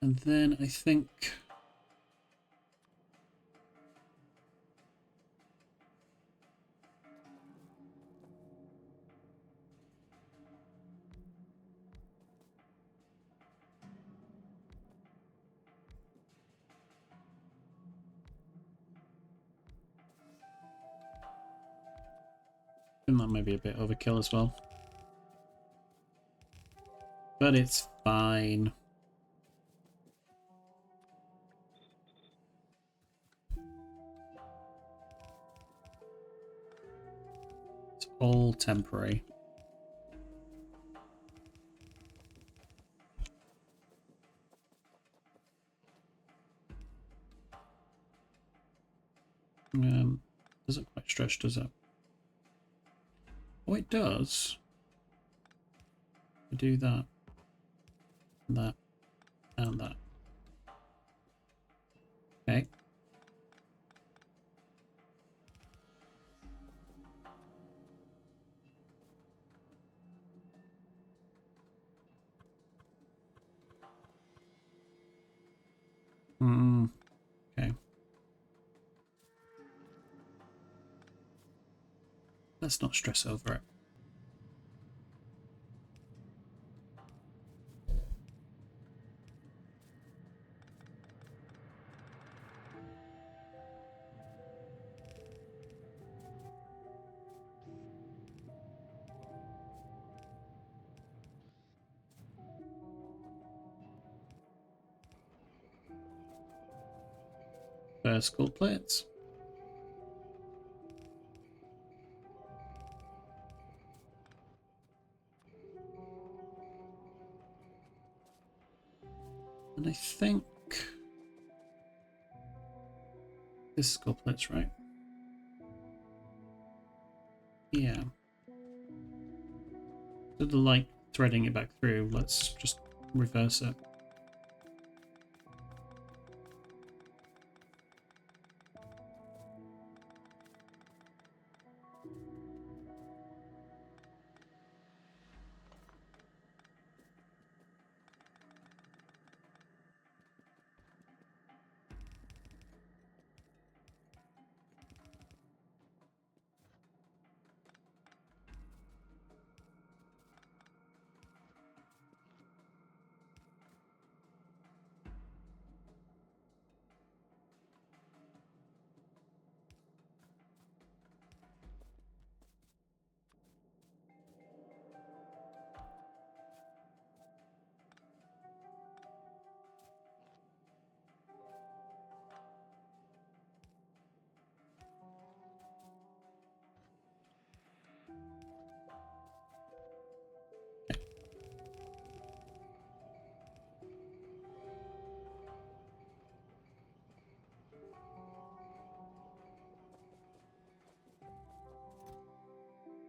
And then I think... that might be a bit overkill as well. But it's fine. It's all temporary. Doesn't quite stretch, does it? Oh, it does. I do that, that, and that. Okay. Okay. Let's not stress over it. First gold plates. And I think this is gold plates, right? Yeah. So the light threading it back through, let's just reverse it.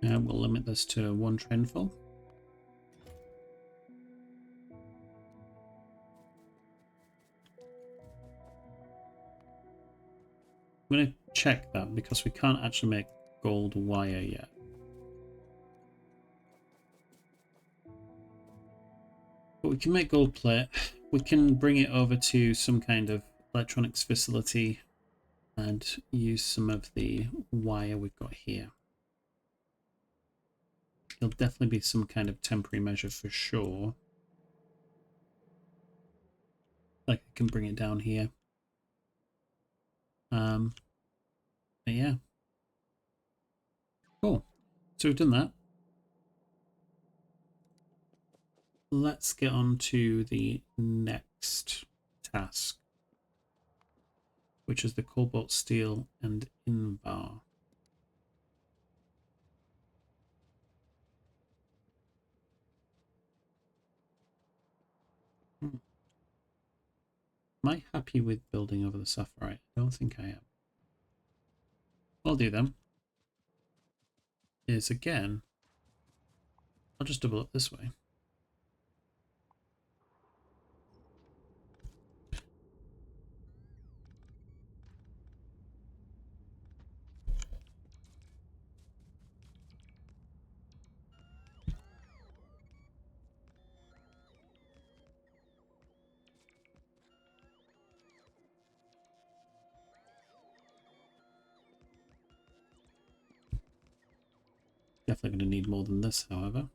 We'll limit this to one train full. I'm going to check that because we can't actually make gold wire yet. But we can make gold plate. We can bring it over to some kind of electronics facility and use some of the wire we've got here. It'll definitely be some kind of temporary measure for sure. Like I can bring it down here. But yeah. Cool. So we've done that. Let's get on to the next task, which is the Cobalt Steel and Invar. Am I happy with building over the sapphire? I don't think I am. What I'll do then is again, I'll just double up this way. Definitely going to need more than this, however.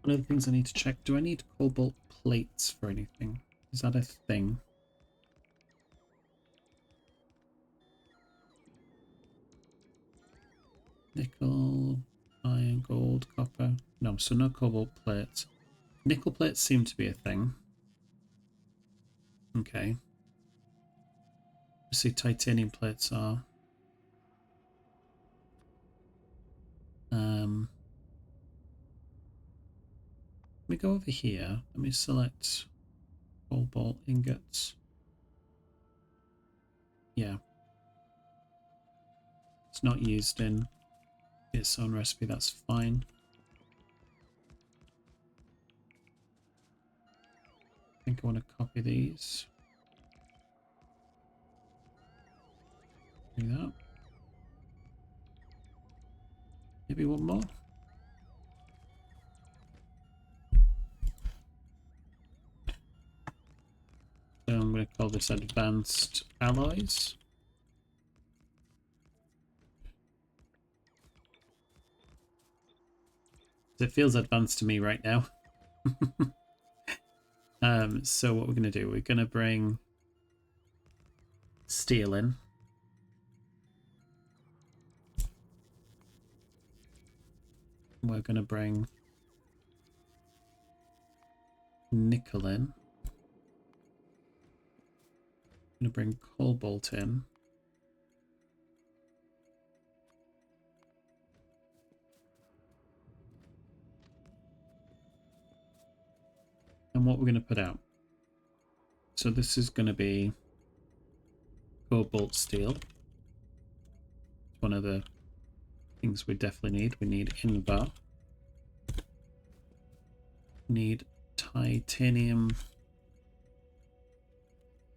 One of the things I need to check, do I need cobalt plates for anything? Is that a thing? Nickel, iron, gold, copper. No, so no cobalt plates. Nickel plates seem to be a thing. Okay. Let's see, titanium plates are. me go over here. Let me select cobalt ingots. Yeah. It's not used in its own recipe, that's fine. I think I want to copy these. Do that. Maybe one more. So I'm going to call this advanced alloys. It feels advanced to me right now. So what we're going to do, we're going to bring steel in. We're going to bring nickel in. I'm going to bring cobalt in. And what we're going to put out. So this is going to be cobalt steel. It's one of the things we definitely need. We need Invar. We need titanium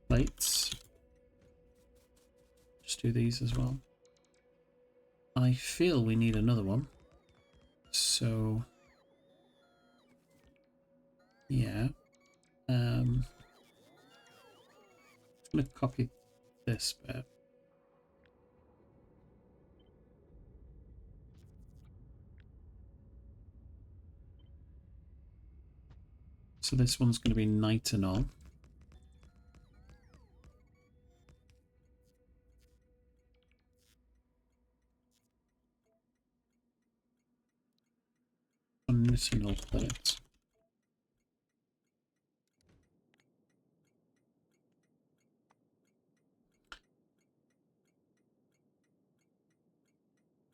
plates. Just do these as well. I feel we need another one. So yeah. I'm going to copy this bit. So this one's going to be nitinol. Nitinol plate.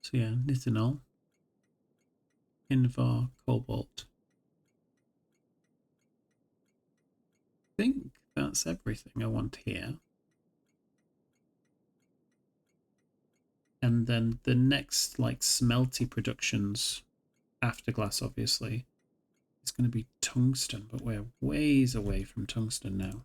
So yeah, nitinol, Invar, cobalt. I think that's everything I want here. And then the next like smelty productions after glass obviously is going to be tungsten, but we're ways away from tungsten now.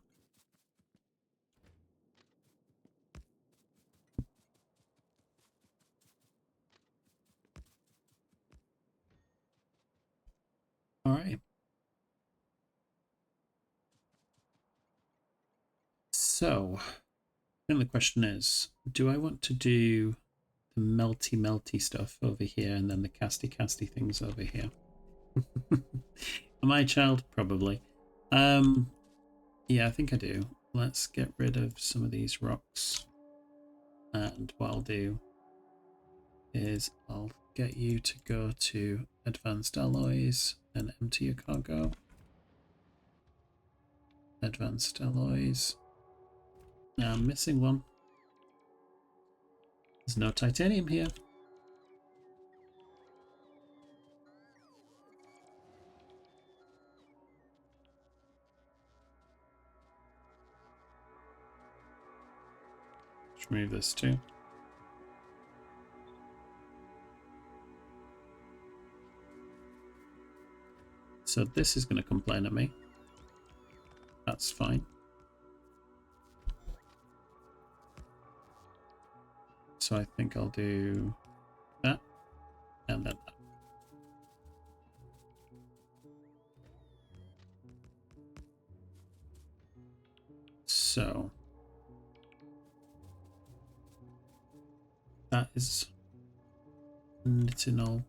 All right. So then the question is, do I want to do the melty stuff over here and then the casty things over here? Am I a child? Probably. Yeah, I think I do. Let's get rid of some of these rocks. And what I'll do is I'll get you to go to advanced alloys and empty your cargo. Advanced alloys. Now I'm missing one. There's no titanium here. Let's remove this too. So this is going to complain at me. That's fine. So I think I'll do that and then that. So that is nitinol,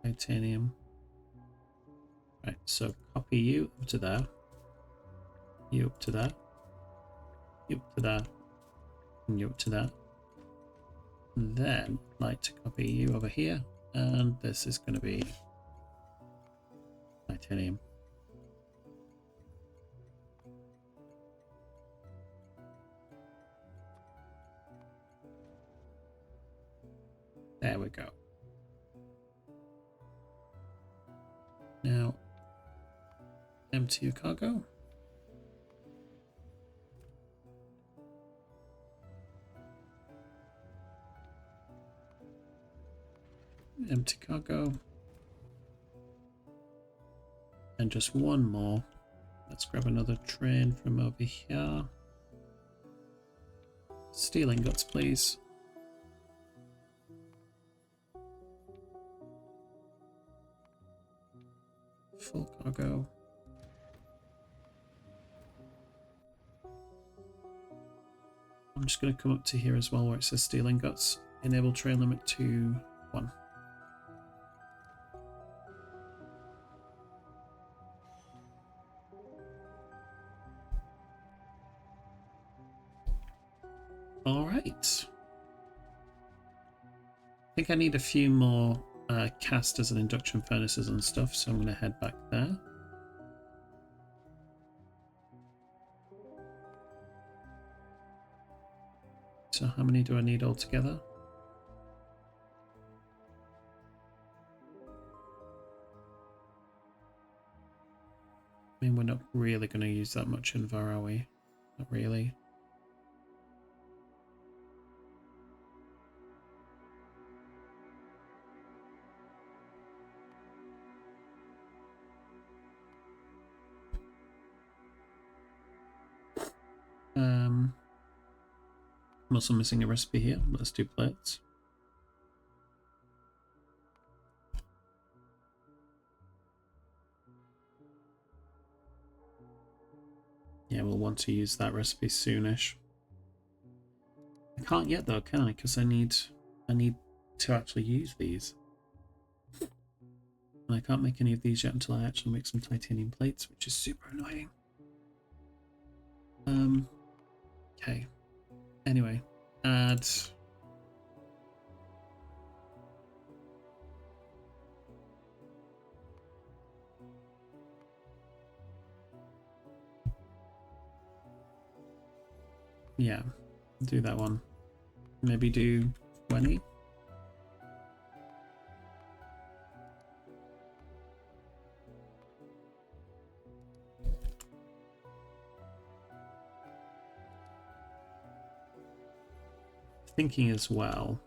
titanium. Right, so copy you up to there, you up to there, you up to there, and you up to there. And then I'd like to copy you over here, and this is going to be titanium. There we go. Now, Empty your cargo. Empty cargo. And just one more. Let's grab another train from over here. Steel ingots, please. Full cargo. I'm just going to come up to here as well where it says steel ingots. Enable train limit to 1. Alright. I think I need a few more casters and induction furnaces and stuff, so I'm going to head back there. So how many do I need altogether? I mean, we're not really going to use that much Invar, are we? Not really. I'm also missing a recipe here. Let's do plates. Yeah, we'll want to use that recipe soonish. I can't yet though, can I? Because I need to actually use these. And I can't make any of these yet until I actually make some titanium plates, which is super annoying. Okay. Anyway, add yeah, do that one. Maybe do 20. Thinking as well,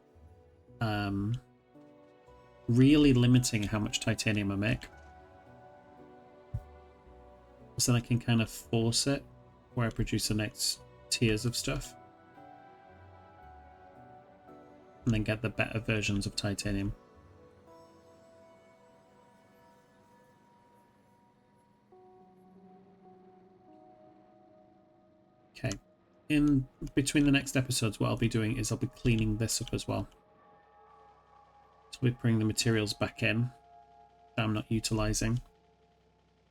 really limiting how much titanium I make, so then I can kind of force it where I produce the next tiers of stuff and then get the better versions of titanium. Okay. In between the next episodes, what I'll be doing is I'll be cleaning this up as well. So we'll be bringing the materials back in that I'm not utilizing,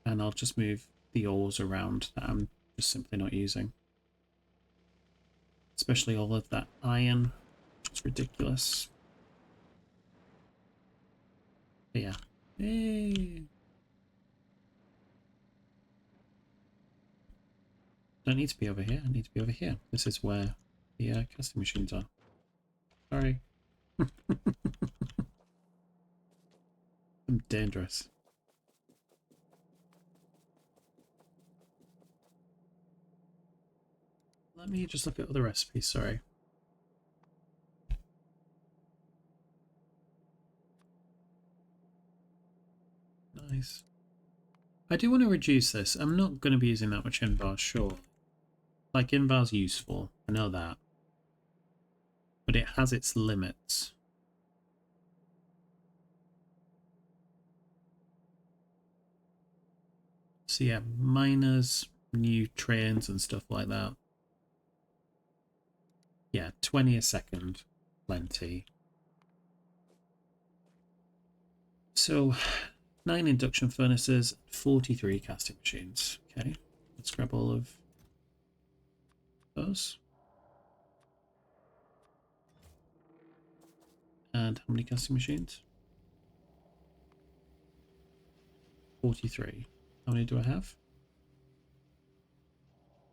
and I'll just move the ores around that I'm just simply not using. Especially all of that iron. It's ridiculous. But yeah. Hey. Don't need to be over here. I need to be over here. This is where the casting machines are. Sorry. I'm dangerous. Let me just look at other recipes, sorry. Nice. I do want to reduce this. I'm not going to be using that much Invar, sure. Like, Invar's useful. I know that. But it has its limits. So yeah, miners, new trains and stuff like that. Yeah, 20 a second. Plenty. So, 9 induction furnaces, 43 casting machines. Okay, let's grab all of those. And how many casting machines? 43. How many do I have?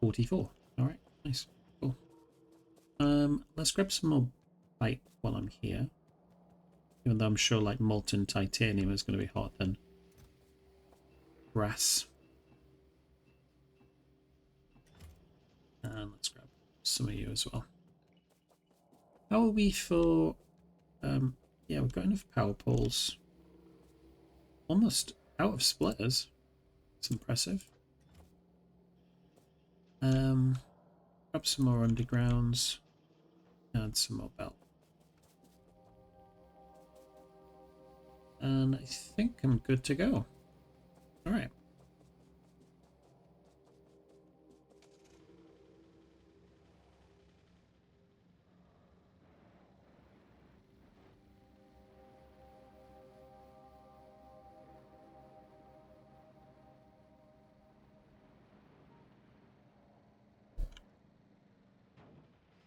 44. Alright, nice. Cool. Let's grab some more bite while I'm here. Even though I'm sure like molten titanium is going to be hotter than brass. And let's grab some of you as well. How are we for... yeah, we've got enough power poles. Almost out of splitters. It's impressive. Grab some more undergrounds. And some more belt. And I think I'm good to go. Alright.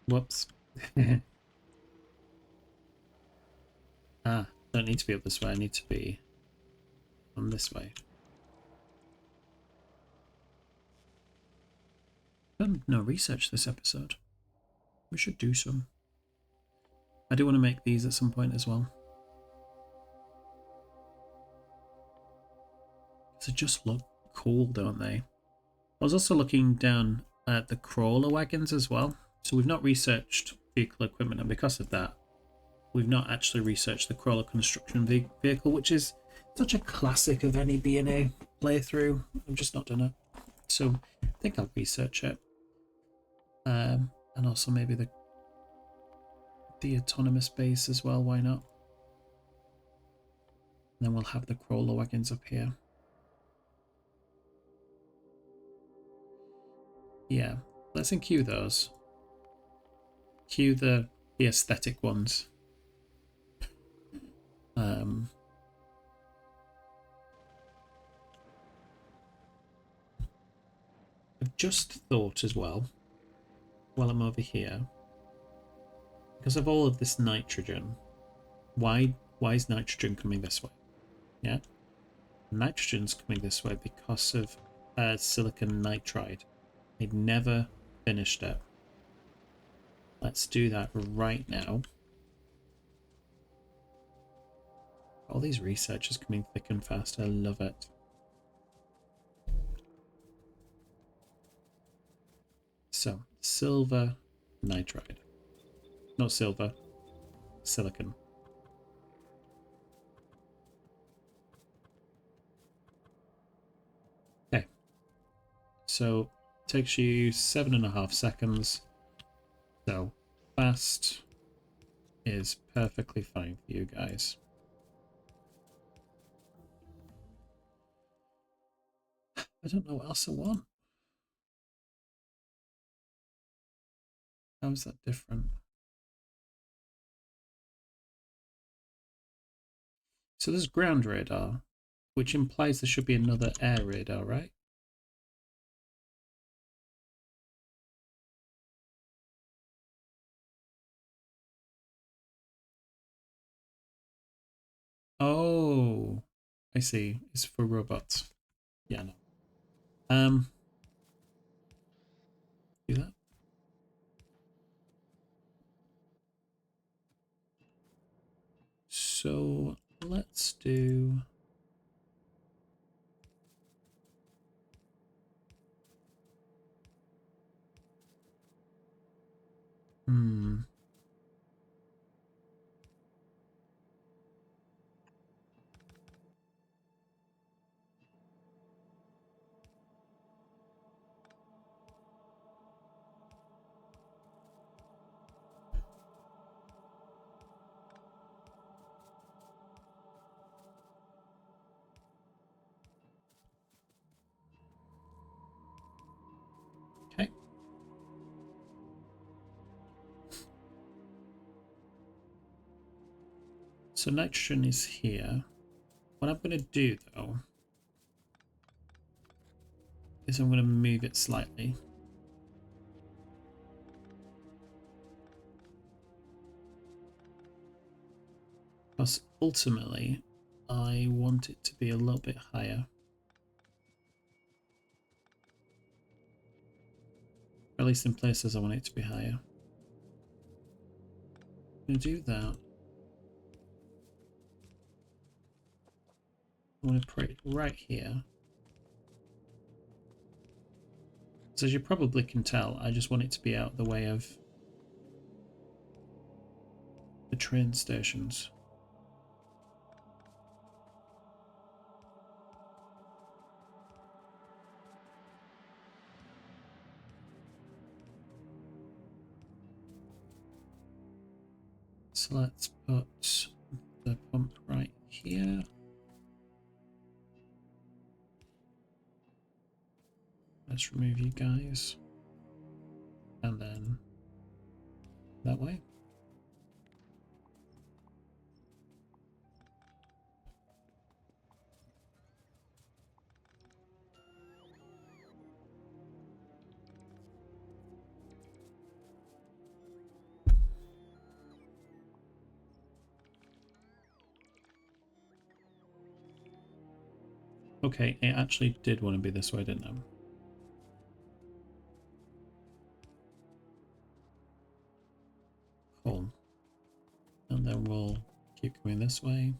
Whoops. Ah, don't need to be up this way. I need to be on this way. Done no research this episode. We should do some. I do want to make these at some point as well. They just look cool, don't they? I was also looking down at the crawler wagons as well. So we've not researched vehicle equipment, and because of that, we've not actually researched the crawler construction vehicle, which is such a classic of any B&A playthrough. I've just not done it. So I think I'll research it. And also maybe the autonomous base as well, why not? And then we'll have the crawler wagons up here. Yeah, let's enqueue those. Queue the aesthetic ones. I've just thought as well, while I'm over here, because of all of this nitrogen, why is nitrogen coming this way? Yeah, nitrogen's coming this way because of silicon nitride. They'd never finished it. Let's do that right now. All these researchers coming thick and fast. I love it. So, silver nitride. Not silver, silicon. Okay. So, it takes you 7.5 seconds. So, fast is perfectly fine for you guys. I don't know what else I want. How is that different? So there's ground radar, which implies there should be another air radar, right? Oh, I see. It's for robots. Yeah, no. Do that. So let's do. Okay. So nitrogen is here. What I'm going to do though is I'm going to move it slightly. Because ultimately, I want it to be a little bit higher. Or at least in places I want it to be higher. I'm going to do that. I'm going to put it right here. So as you probably can tell, I just want it to be out of the way of the train stations. So let's put the pump right here. Let's remove you guys. And then that way. Okay, it actually did want to be this way, didn't it? Cool. And then we'll keep going this way.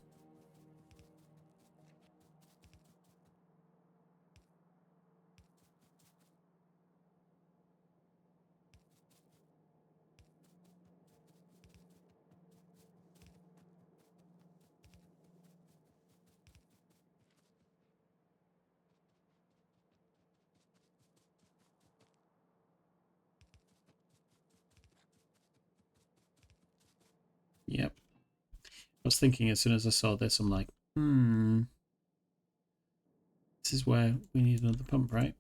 Yep. I was thinking as soon as I saw this, I'm like, this is where we need another pump, right?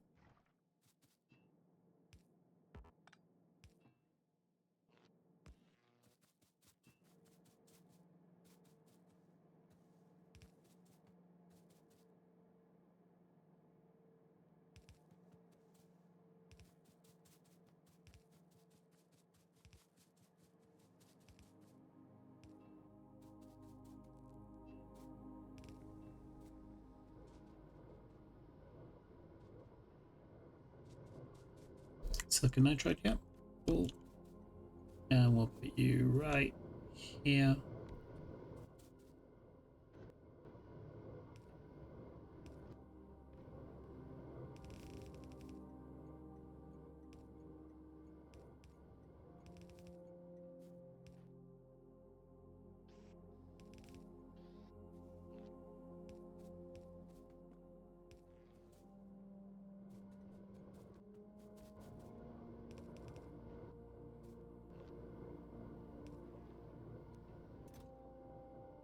Silicon nitride, yep. Cool. And we'll put you right here.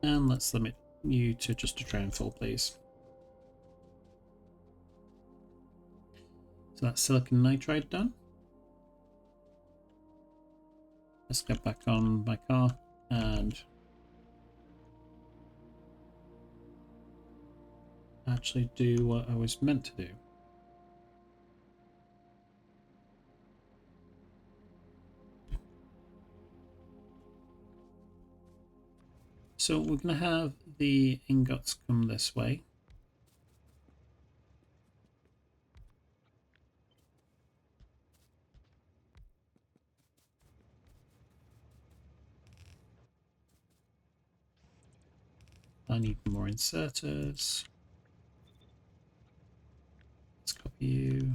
And let's limit you to just a train full, please. So that's silicon nitride done. Let's get back on my car and actually do what I was meant to do. So we're going to have the ingots come this way. I need more inserters. Let's copy you.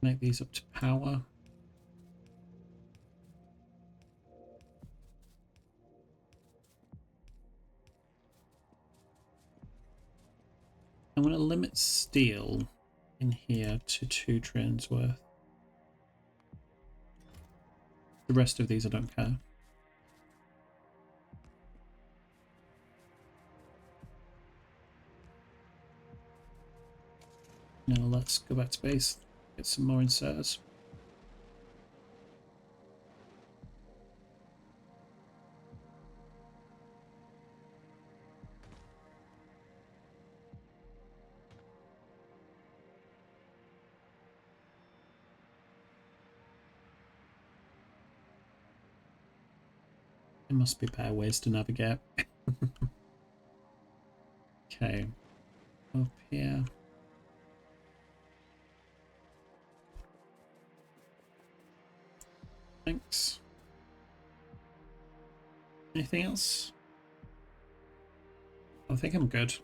Connect these up to power. I'm going to limit steel in here to 2 trains worth. The rest of these I don't care. Now let's go back to base, get some more inserters. There must be better ways to navigate. Okay. Up here. Thanks. Anything else? I think I'm good.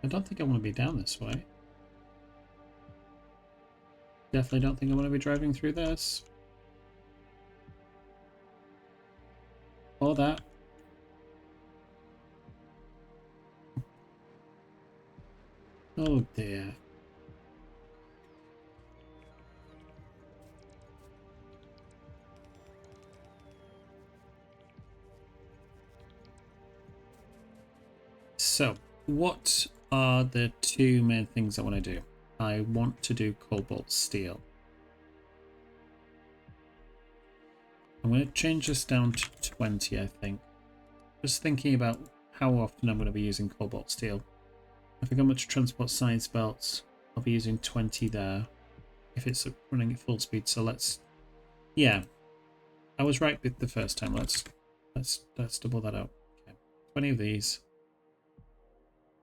I don't think I want to be down this way. Definitely don't think I want to be driving through this. Or that. Oh dear. So, what are the two main things I want to do? I want to do Cobalt Steel. I'm going to change this down to 20, I think. Just thinking about how often I'm going to be using Cobalt Steel. If I got much transport science belts, I'll be using 20 there. If it's running at full speed, so let's... Yeah, I was right with the first time. Let's double that out. Okay. 20 of these.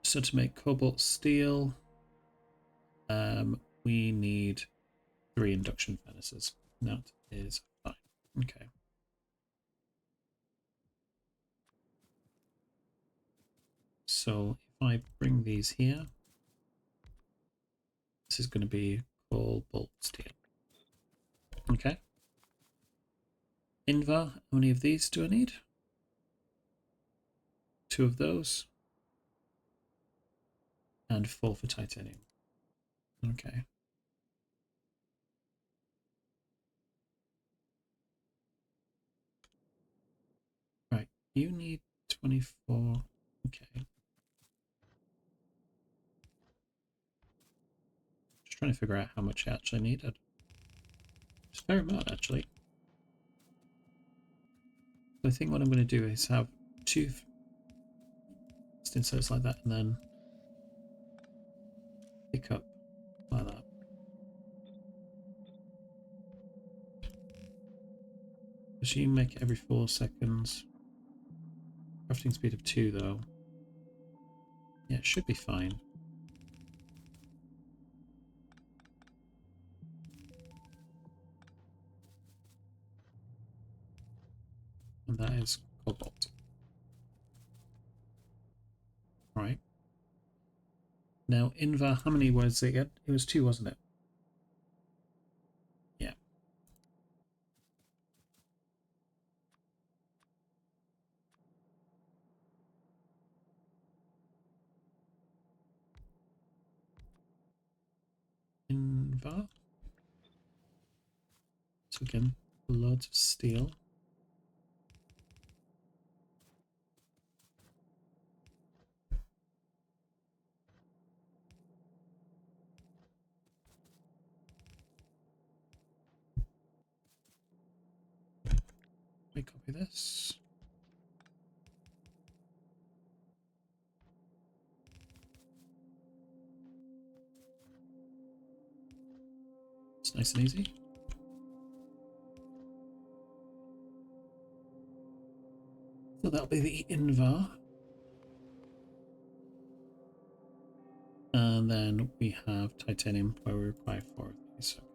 So to make Cobalt Steel, we need 3 induction furnaces. That is fine. Okay. So if I bring these here, this is going to be Cobalt Steel. Okay. Invar, how many of these do I need? 2 of those. And 4 for titanium. Okay. Right, you need 24. Okay. Just trying to figure out how much I actually needed. It's a fair amount, actually. So I think what I'm going to do is have 2 inserts like that, and then pick up like that. So you make it every 4 seconds. Crafting speed of 2, though. Yeah, it should be fine. And that is Cobalt. Right. Now, Invar, how many words did it get? It was 2, wasn't it? Yeah. Invar. So again, loads of steel. Let me copy this. It's nice and easy. So that'll be the Invar. And then we have titanium where we require 4 of these. Okay.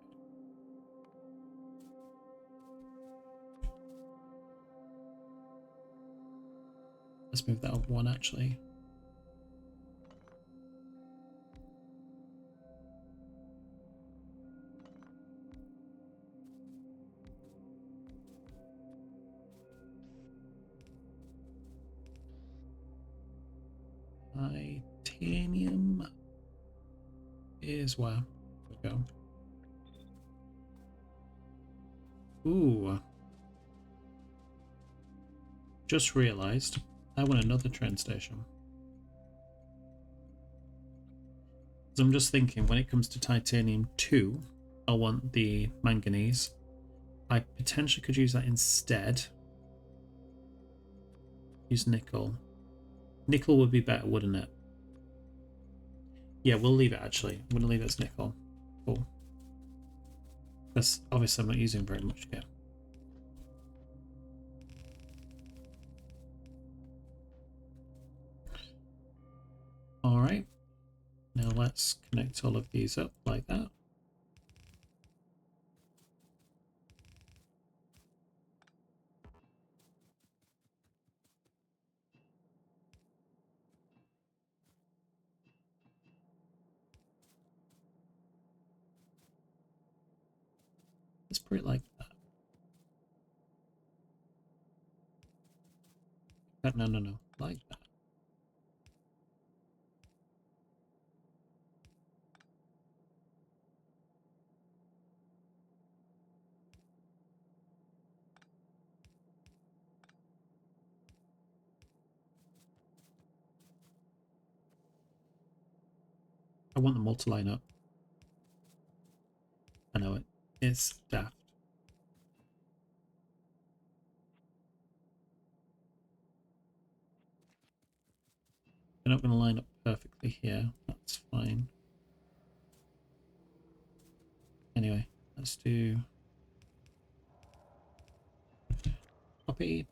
Let's move that up 1 actually. Titanium is where we go. Ooh. Just realized I want another train station. So I'm just thinking when it comes to titanium 2, I'll want the manganese. I potentially could use that instead. Use nickel. Nickel would be better, wouldn't it? Yeah, we'll leave it actually. I'm going to leave it as nickel. Cool. Because obviously I'm not using very much here. Alright. Now let's connect all of these up like that. Let's put it like that. No, like that. I want them all to line up. I know it. It's daft. They're not going to line up perfectly here. That's fine. Anyway, let's do copy.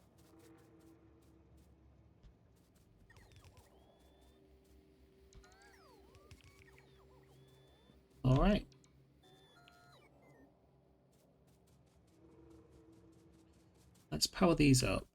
All right. Let's power these up.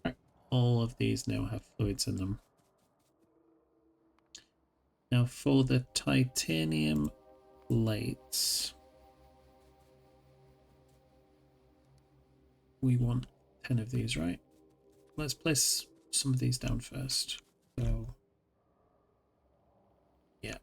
Right. All of these now have fluids in them. Now for the titanium plates, we want 10 of these, right? Let's place some of these down first. So, yeah.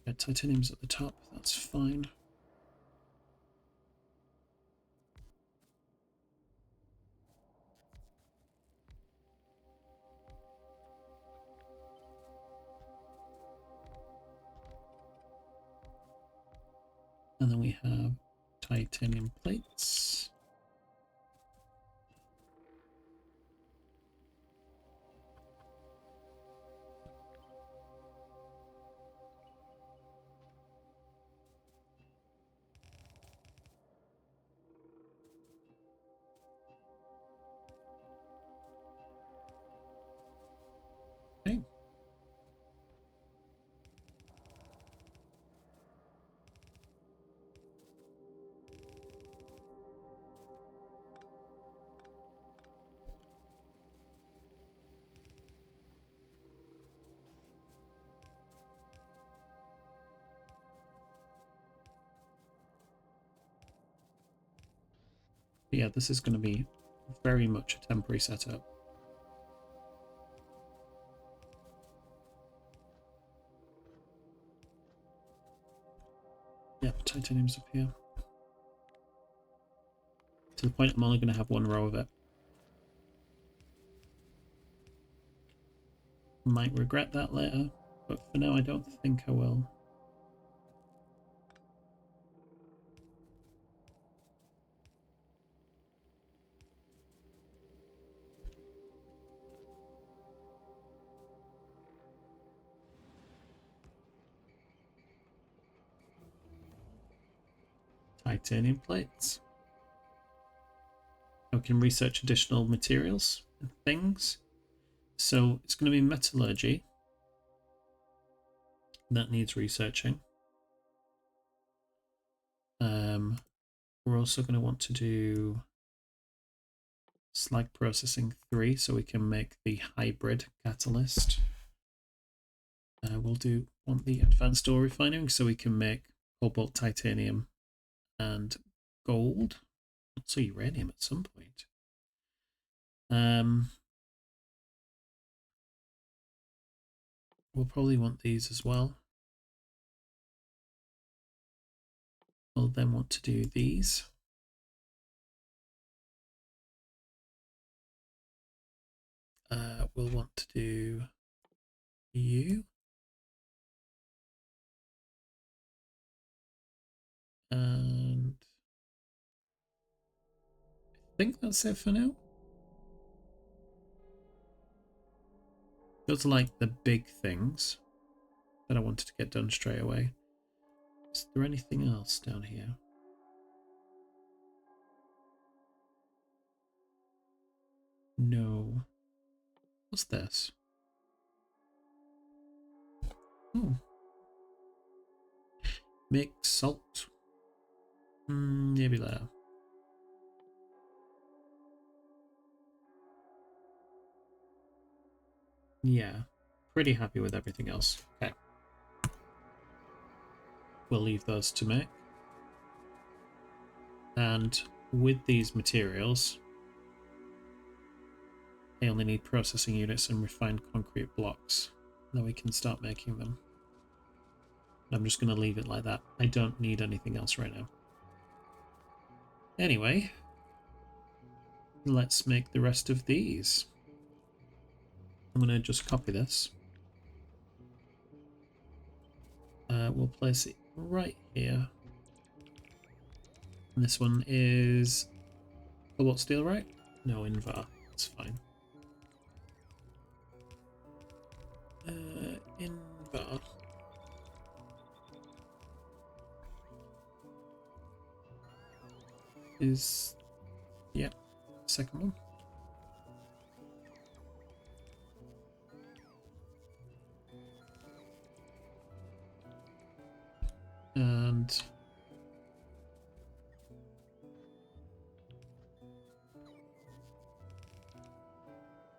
Yeah, titanium's at the top, that's fine. And then we have titanium plates. Okay. But yeah, this is going to be very much a temporary setup. Yep, titanium's up here. To the point I'm only going to have one row of it. Might regret that later, but for now I don't think I will. Titanium plates. We can research additional materials and things. So it's going to be metallurgy. That needs researching. We're also going to want to do slag processing 3 so we can make the hybrid catalyst. We'll want the advanced ore refining so we can make cobalt, titanium, and gold. Also uranium at some point. We'll probably want these as well. We'll then want to do these. We'll want to do you. And I think that's it for now. Those are like the big things that I wanted to get done straight away. Is there anything else down here? No. What's this? Oh. Make salt. Maybe there. Yeah. Pretty happy with everything else. Okay. We'll leave those to make. And with these materials, I only need processing units and refined concrete blocks. Then we can start making them. I'm just going to leave it like that. I don't need anything else right now. Anyway, let's make the rest of these. I'm going to just copy this. We'll place it right here. And this one is cobalt steel, right? No, Invar. That's fine. Invar. Is, yeah, second one. And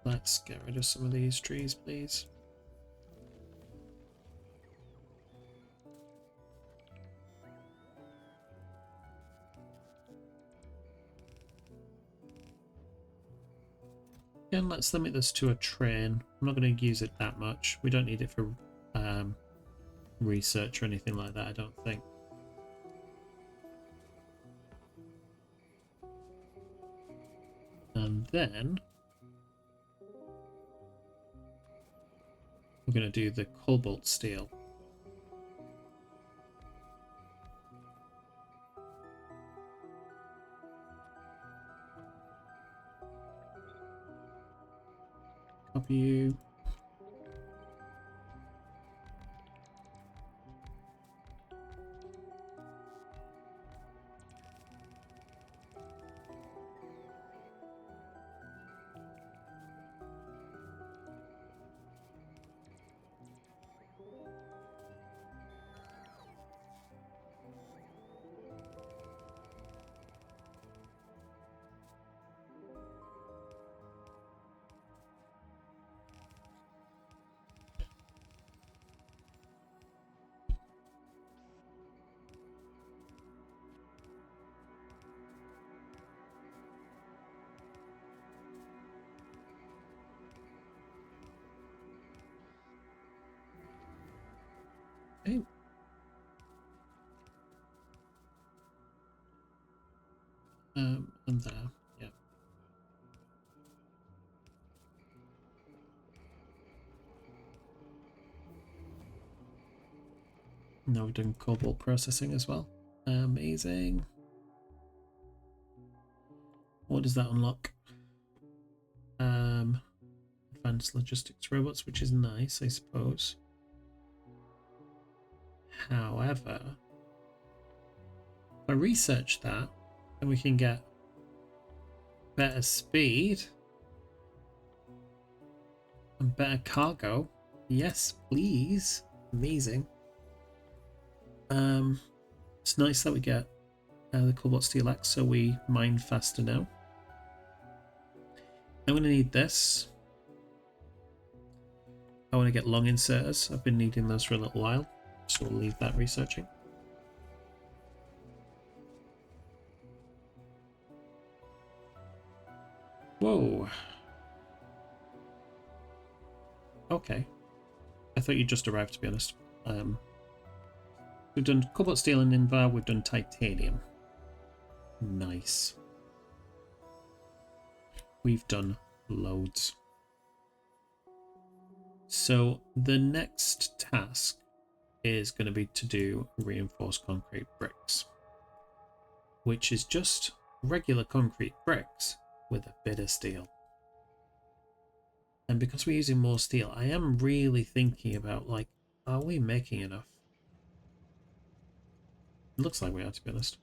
let's get rid of some of these trees, please. And let's limit this to a train. I'm not going to use it that much. We don't need it for research or anything like that, I don't think. And then we're going to do the cobalt steel. Copy you. Okay. And there, yeah. Now we're doing cobalt processing as well. Amazing. What does that unlock? Advanced logistics robots, which is nice, I suppose. However, if I research that, then we can get better speed and better cargo. Yes, please. Amazing. It's nice that we get the Cobalt Steel Axe so we mine faster now. I'm going to need this. I want to get long inserters. I've been needing those for a little while, so we'll leave that researching. Whoa. Okay. I thought you just arrived, to be honest. We've done Cobalt Steel and Invar, we've done Titanium. Nice. We've done loads. So the next task is going to be to do reinforced concrete bricks, which is just regular concrete bricks with a bit of steel. And because we're using more steel, I am really thinking about, like, are we making enough? It looks like we are, to be honest.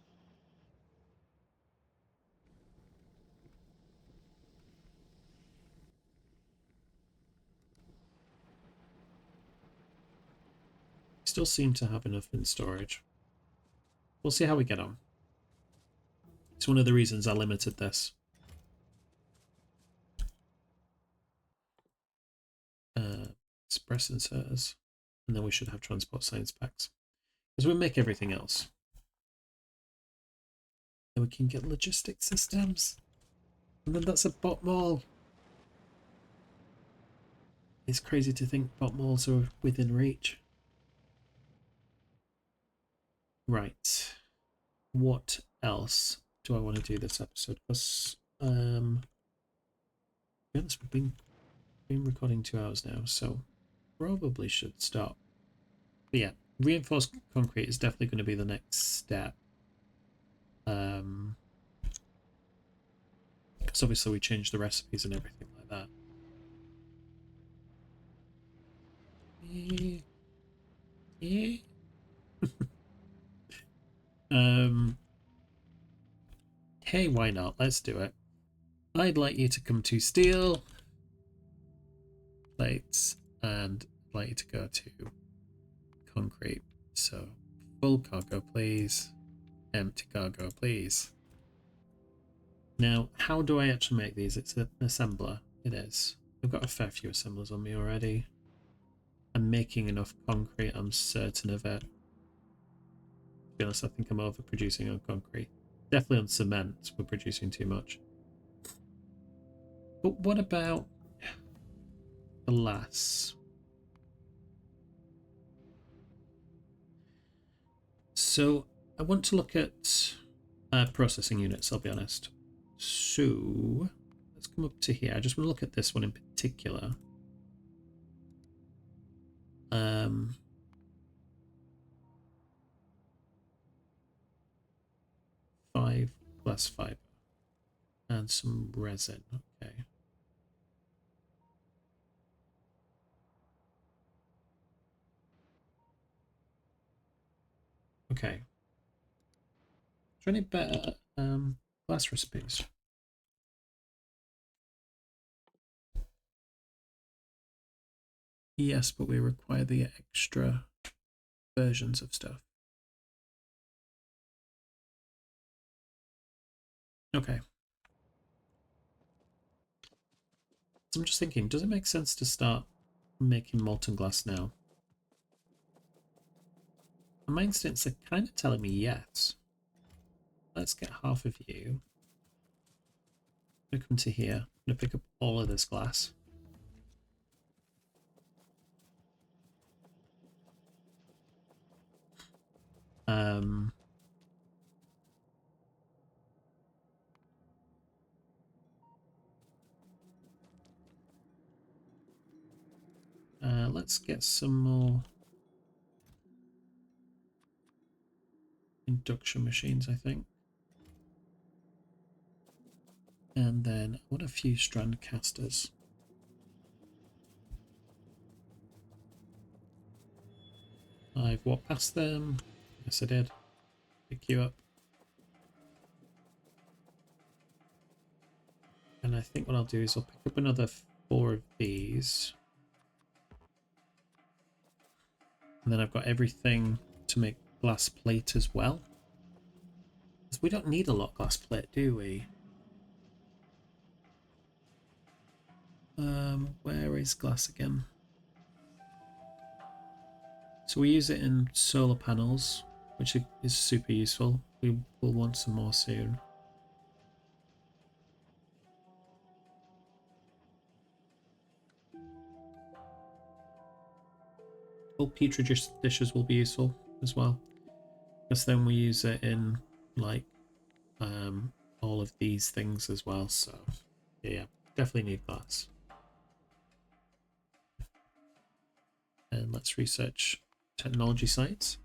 Still seem to have enough in storage. We'll see how we get on. It's one of the reasons I limited this. Express inserters. And then we should have transport science packs. Because we'll make everything else. Then we can get logistic systems. And then that's a bot mall. It's crazy to think bot malls are within reach. Right. What else do I want to do this episode? Because, to be honest, we've been recording 2 hours now, so probably should stop. But yeah, reinforced concrete is definitely going to be the next step. Because obviously we changed the recipes and everything like that. Yeah. Hey, why not? Let's do it. I'd like you to come to steel plates, and I'd like you to go to concrete. So full cargo, please. Empty cargo, please. Now, how do I actually make these? It's an assembler. It is. I've got a fair few assemblers on me already. I'm making enough concrete, I'm certain of it. To be honest, I think I'm overproducing on concrete. Definitely on cement, we're producing too much. But what about glass? So I want to look at processing units, I'll be honest. So let's come up to here. I just want to look at this one in particular. 5 glass fiber and some resin. Okay. Okay. Is there any better glass recipes? Yes, but we require the extra versions of stuff. Okay. So I'm just thinking, does it make sense to start making molten glass now? And my instincts are kind of telling me yes. Let's get half of you. I'm going to come to here. I'm going to pick up all of this glass. Let's get some more induction machines, I think. And then I want a few strand casters. I've walked past them. Yes, I did. Pick you up. And I think what I'll do is I'll pick up another 4 of these. And then I've got everything to make glass plate as well. 'Cause we don't need a lot glass plate, do we? Where is glass again? So we use it in solar panels, which is super useful. We will want some more soon. All petri dishes will be useful as well, because then we use it in like all of these things as well. So yeah, definitely need glass. And let's research technology sites.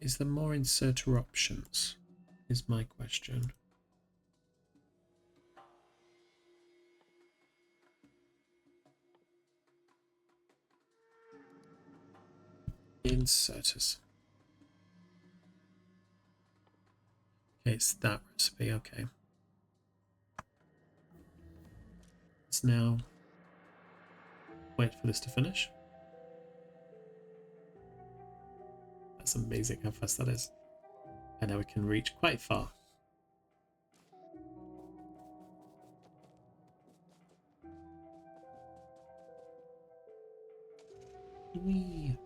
Is there more inserter options? Is my question. Inserters. Okay, it's that recipe, okay. Let's now wait for this to finish. That's amazing how fast that is. And now we can reach quite far. Whee!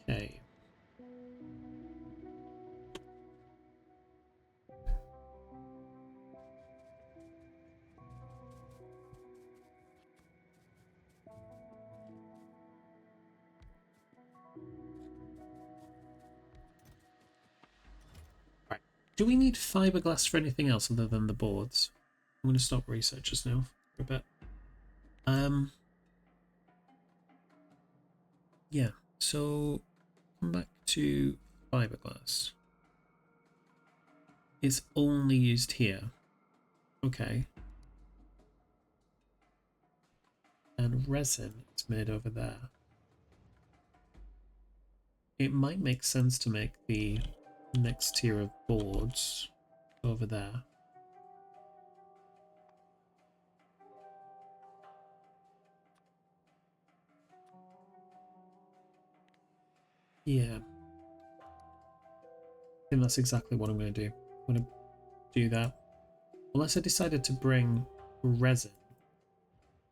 Okay. Right. Do we need fiberglass for anything else other than the boards? I'm going to stop research just now for a bit. Yeah, so come back to fiberglass. It's only used here. Okay. And resin is made over there. It might make sense to make the next tier of boards over there. Yeah. I think that's exactly what I'm going to do. I'm going to do that. Unless I decided to bring resin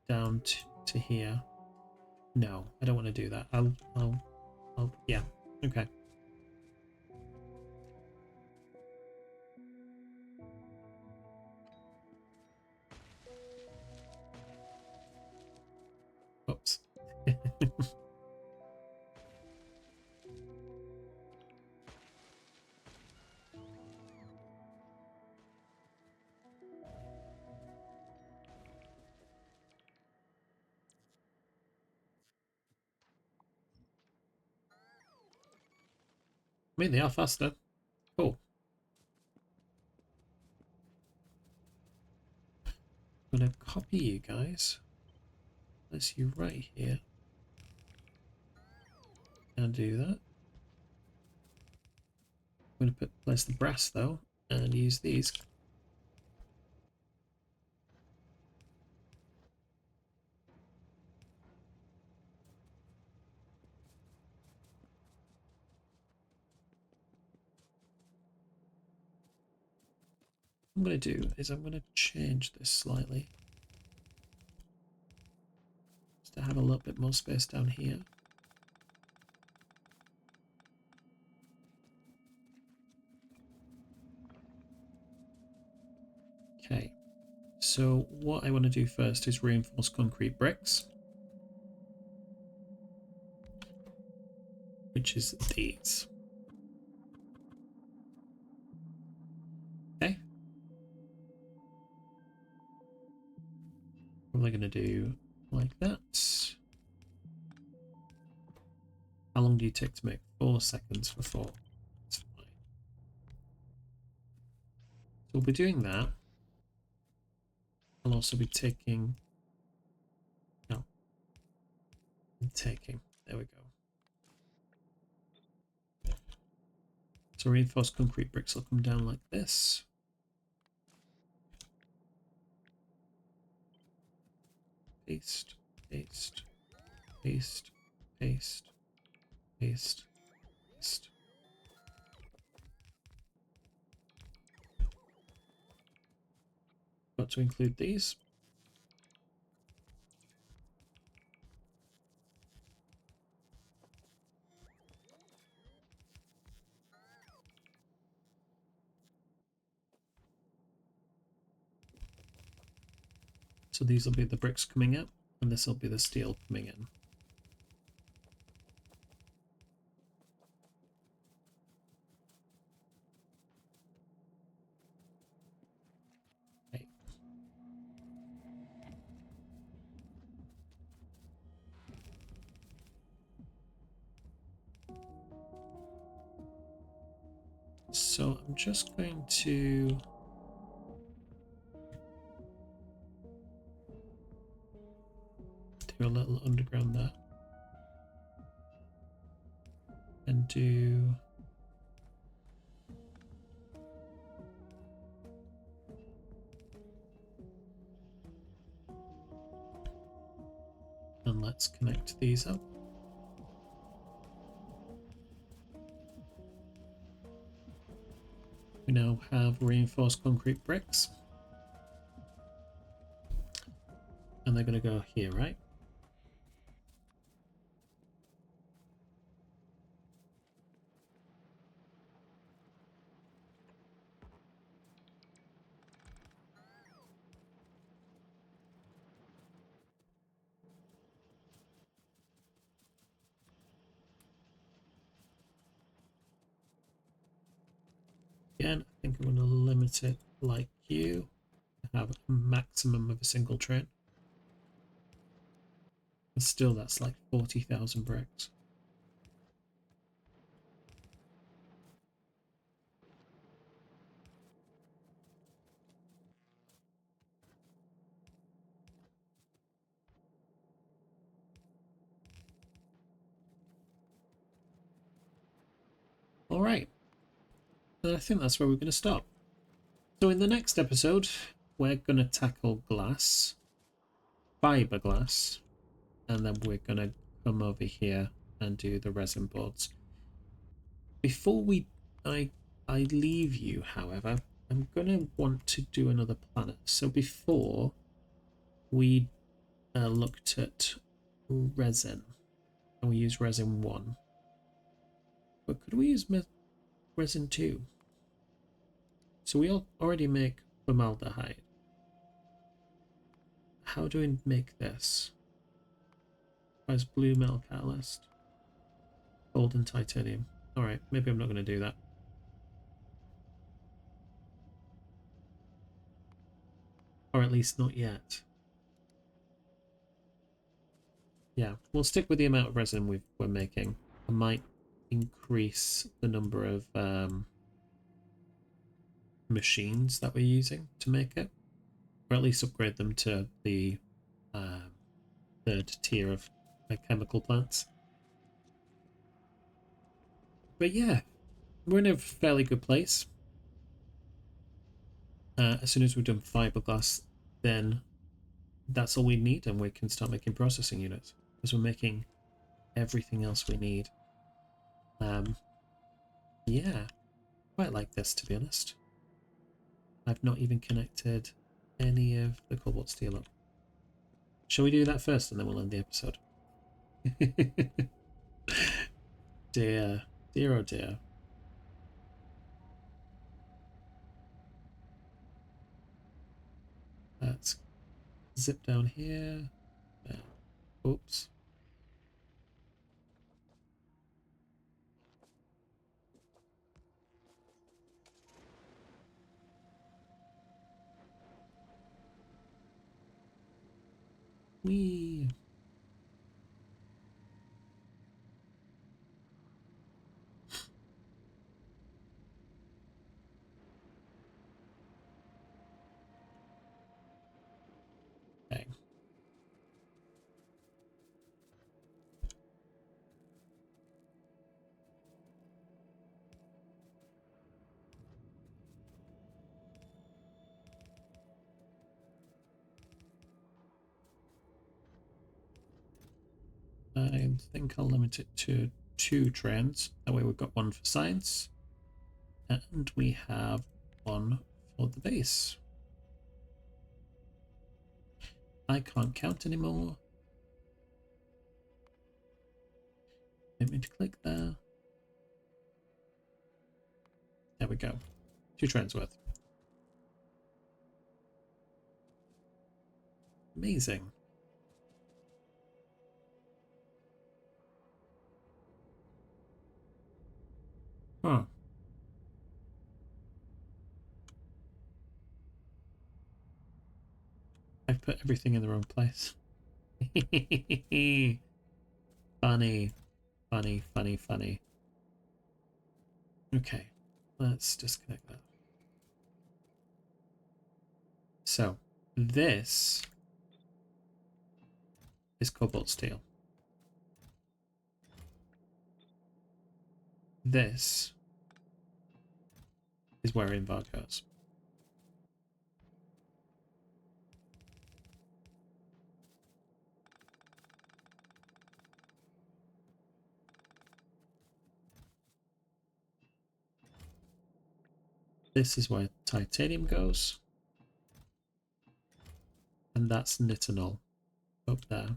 down to here. No, I don't want to do that. Yeah, okay. Oops. I mean, they are faster. Cool. I'm going to copy you guys. Place you right here. And do that. I'm going to place the brass though, and use these. What I'm going to do is I'm going to change this slightly. Just to have a little bit more space down here. Okay, so what I want to do first is reinforce concrete bricks, which is these. Okay. Probably going to do like that. How long do you take to make? 4 seconds for 4. That's fine. So we'll be doing that. I'll also be taking... No. Taking. There we go. So reinforced concrete bricks will come down like this. Paste, paste, paste, paste, paste, paste. Got to include these. So these will be the bricks coming out, and this will be the steel coming in. Okay. So I'm just going to do a little underground there. And do... And let's connect these up. We now have reinforced concrete bricks. And they're going to go here, right? Again, I think I'm going to limit it like you. Have a maximum of a single train. But still, that's like 40,000 bricks. All right. And I think that's where we're going to stop. So in the next episode, we're going to tackle glass, fiberglass, and then we're going to come over here and do the resin boards. Before I leave you, however, I'm going to want to do another planet. So before we looked at resin, and we used resin 1, but could we use resin 2? So we already make formaldehyde. How do we make this? As blue metal catalyst, gold and titanium. All right, maybe I'm not going to do that. Or at least not yet. Yeah, we'll stick with the amount of resin we're making. I might increase the number of machines that we're using to make it, or at least upgrade them to the third tier of chemical plants. But yeah, we're in a fairly good place. As soon as we've done fiberglass, then that's all we need, and we can start making processing units, because we're making everything else we need. Yeah, quite like this, to be honest. I've not even connected any of the cobalt steel up. Shall we do that first, and then we'll end the episode? Dear, dear, oh dear. Let's zip down here. Oops. Whee. I think I'll limit it to 2 trains. That way we've got 1 for science. And we have 1 for the base. I can't count anymore. Didn't mean to click there. There we go. 2 trains worth. Amazing. Huh. I've put everything in the wrong place. Funny. Funny, funny, funny. Okay, let's disconnect that. So, this is cobalt steel. This is where Invar goes. This is where titanium goes. And that's nitinol up there.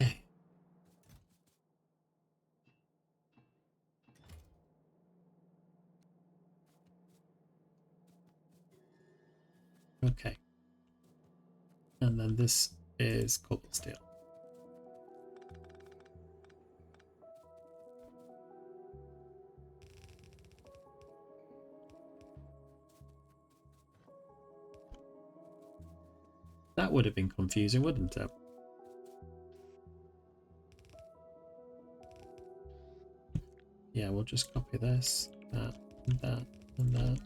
Okay. Okay. And then this is cobalt steel. That would have been confusing, wouldn't it? Yeah, we'll just copy this, that, and that, and that.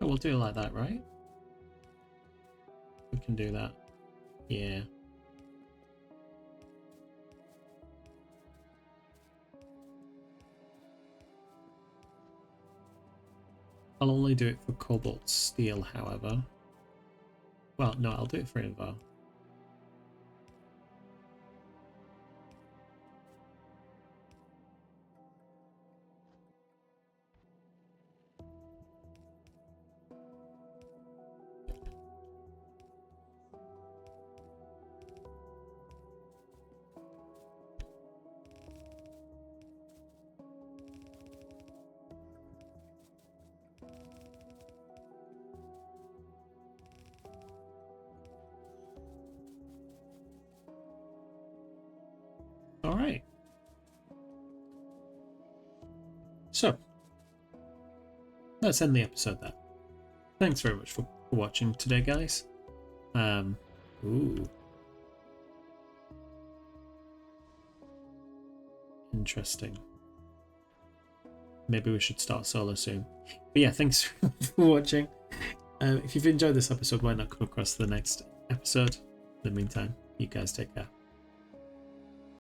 Oh, we'll do it like that, right? We can do that. Yeah. I'll only do it for cobalt steel, however. Well, no, I'll do it for Invar. All right. So, let's end the episode there. Thanks very much for watching today, guys. Ooh. Interesting. Maybe we should start solo soon. But yeah, thanks for watching. If you've enjoyed this episode, why not come across the next episode? In the meantime, you guys take care.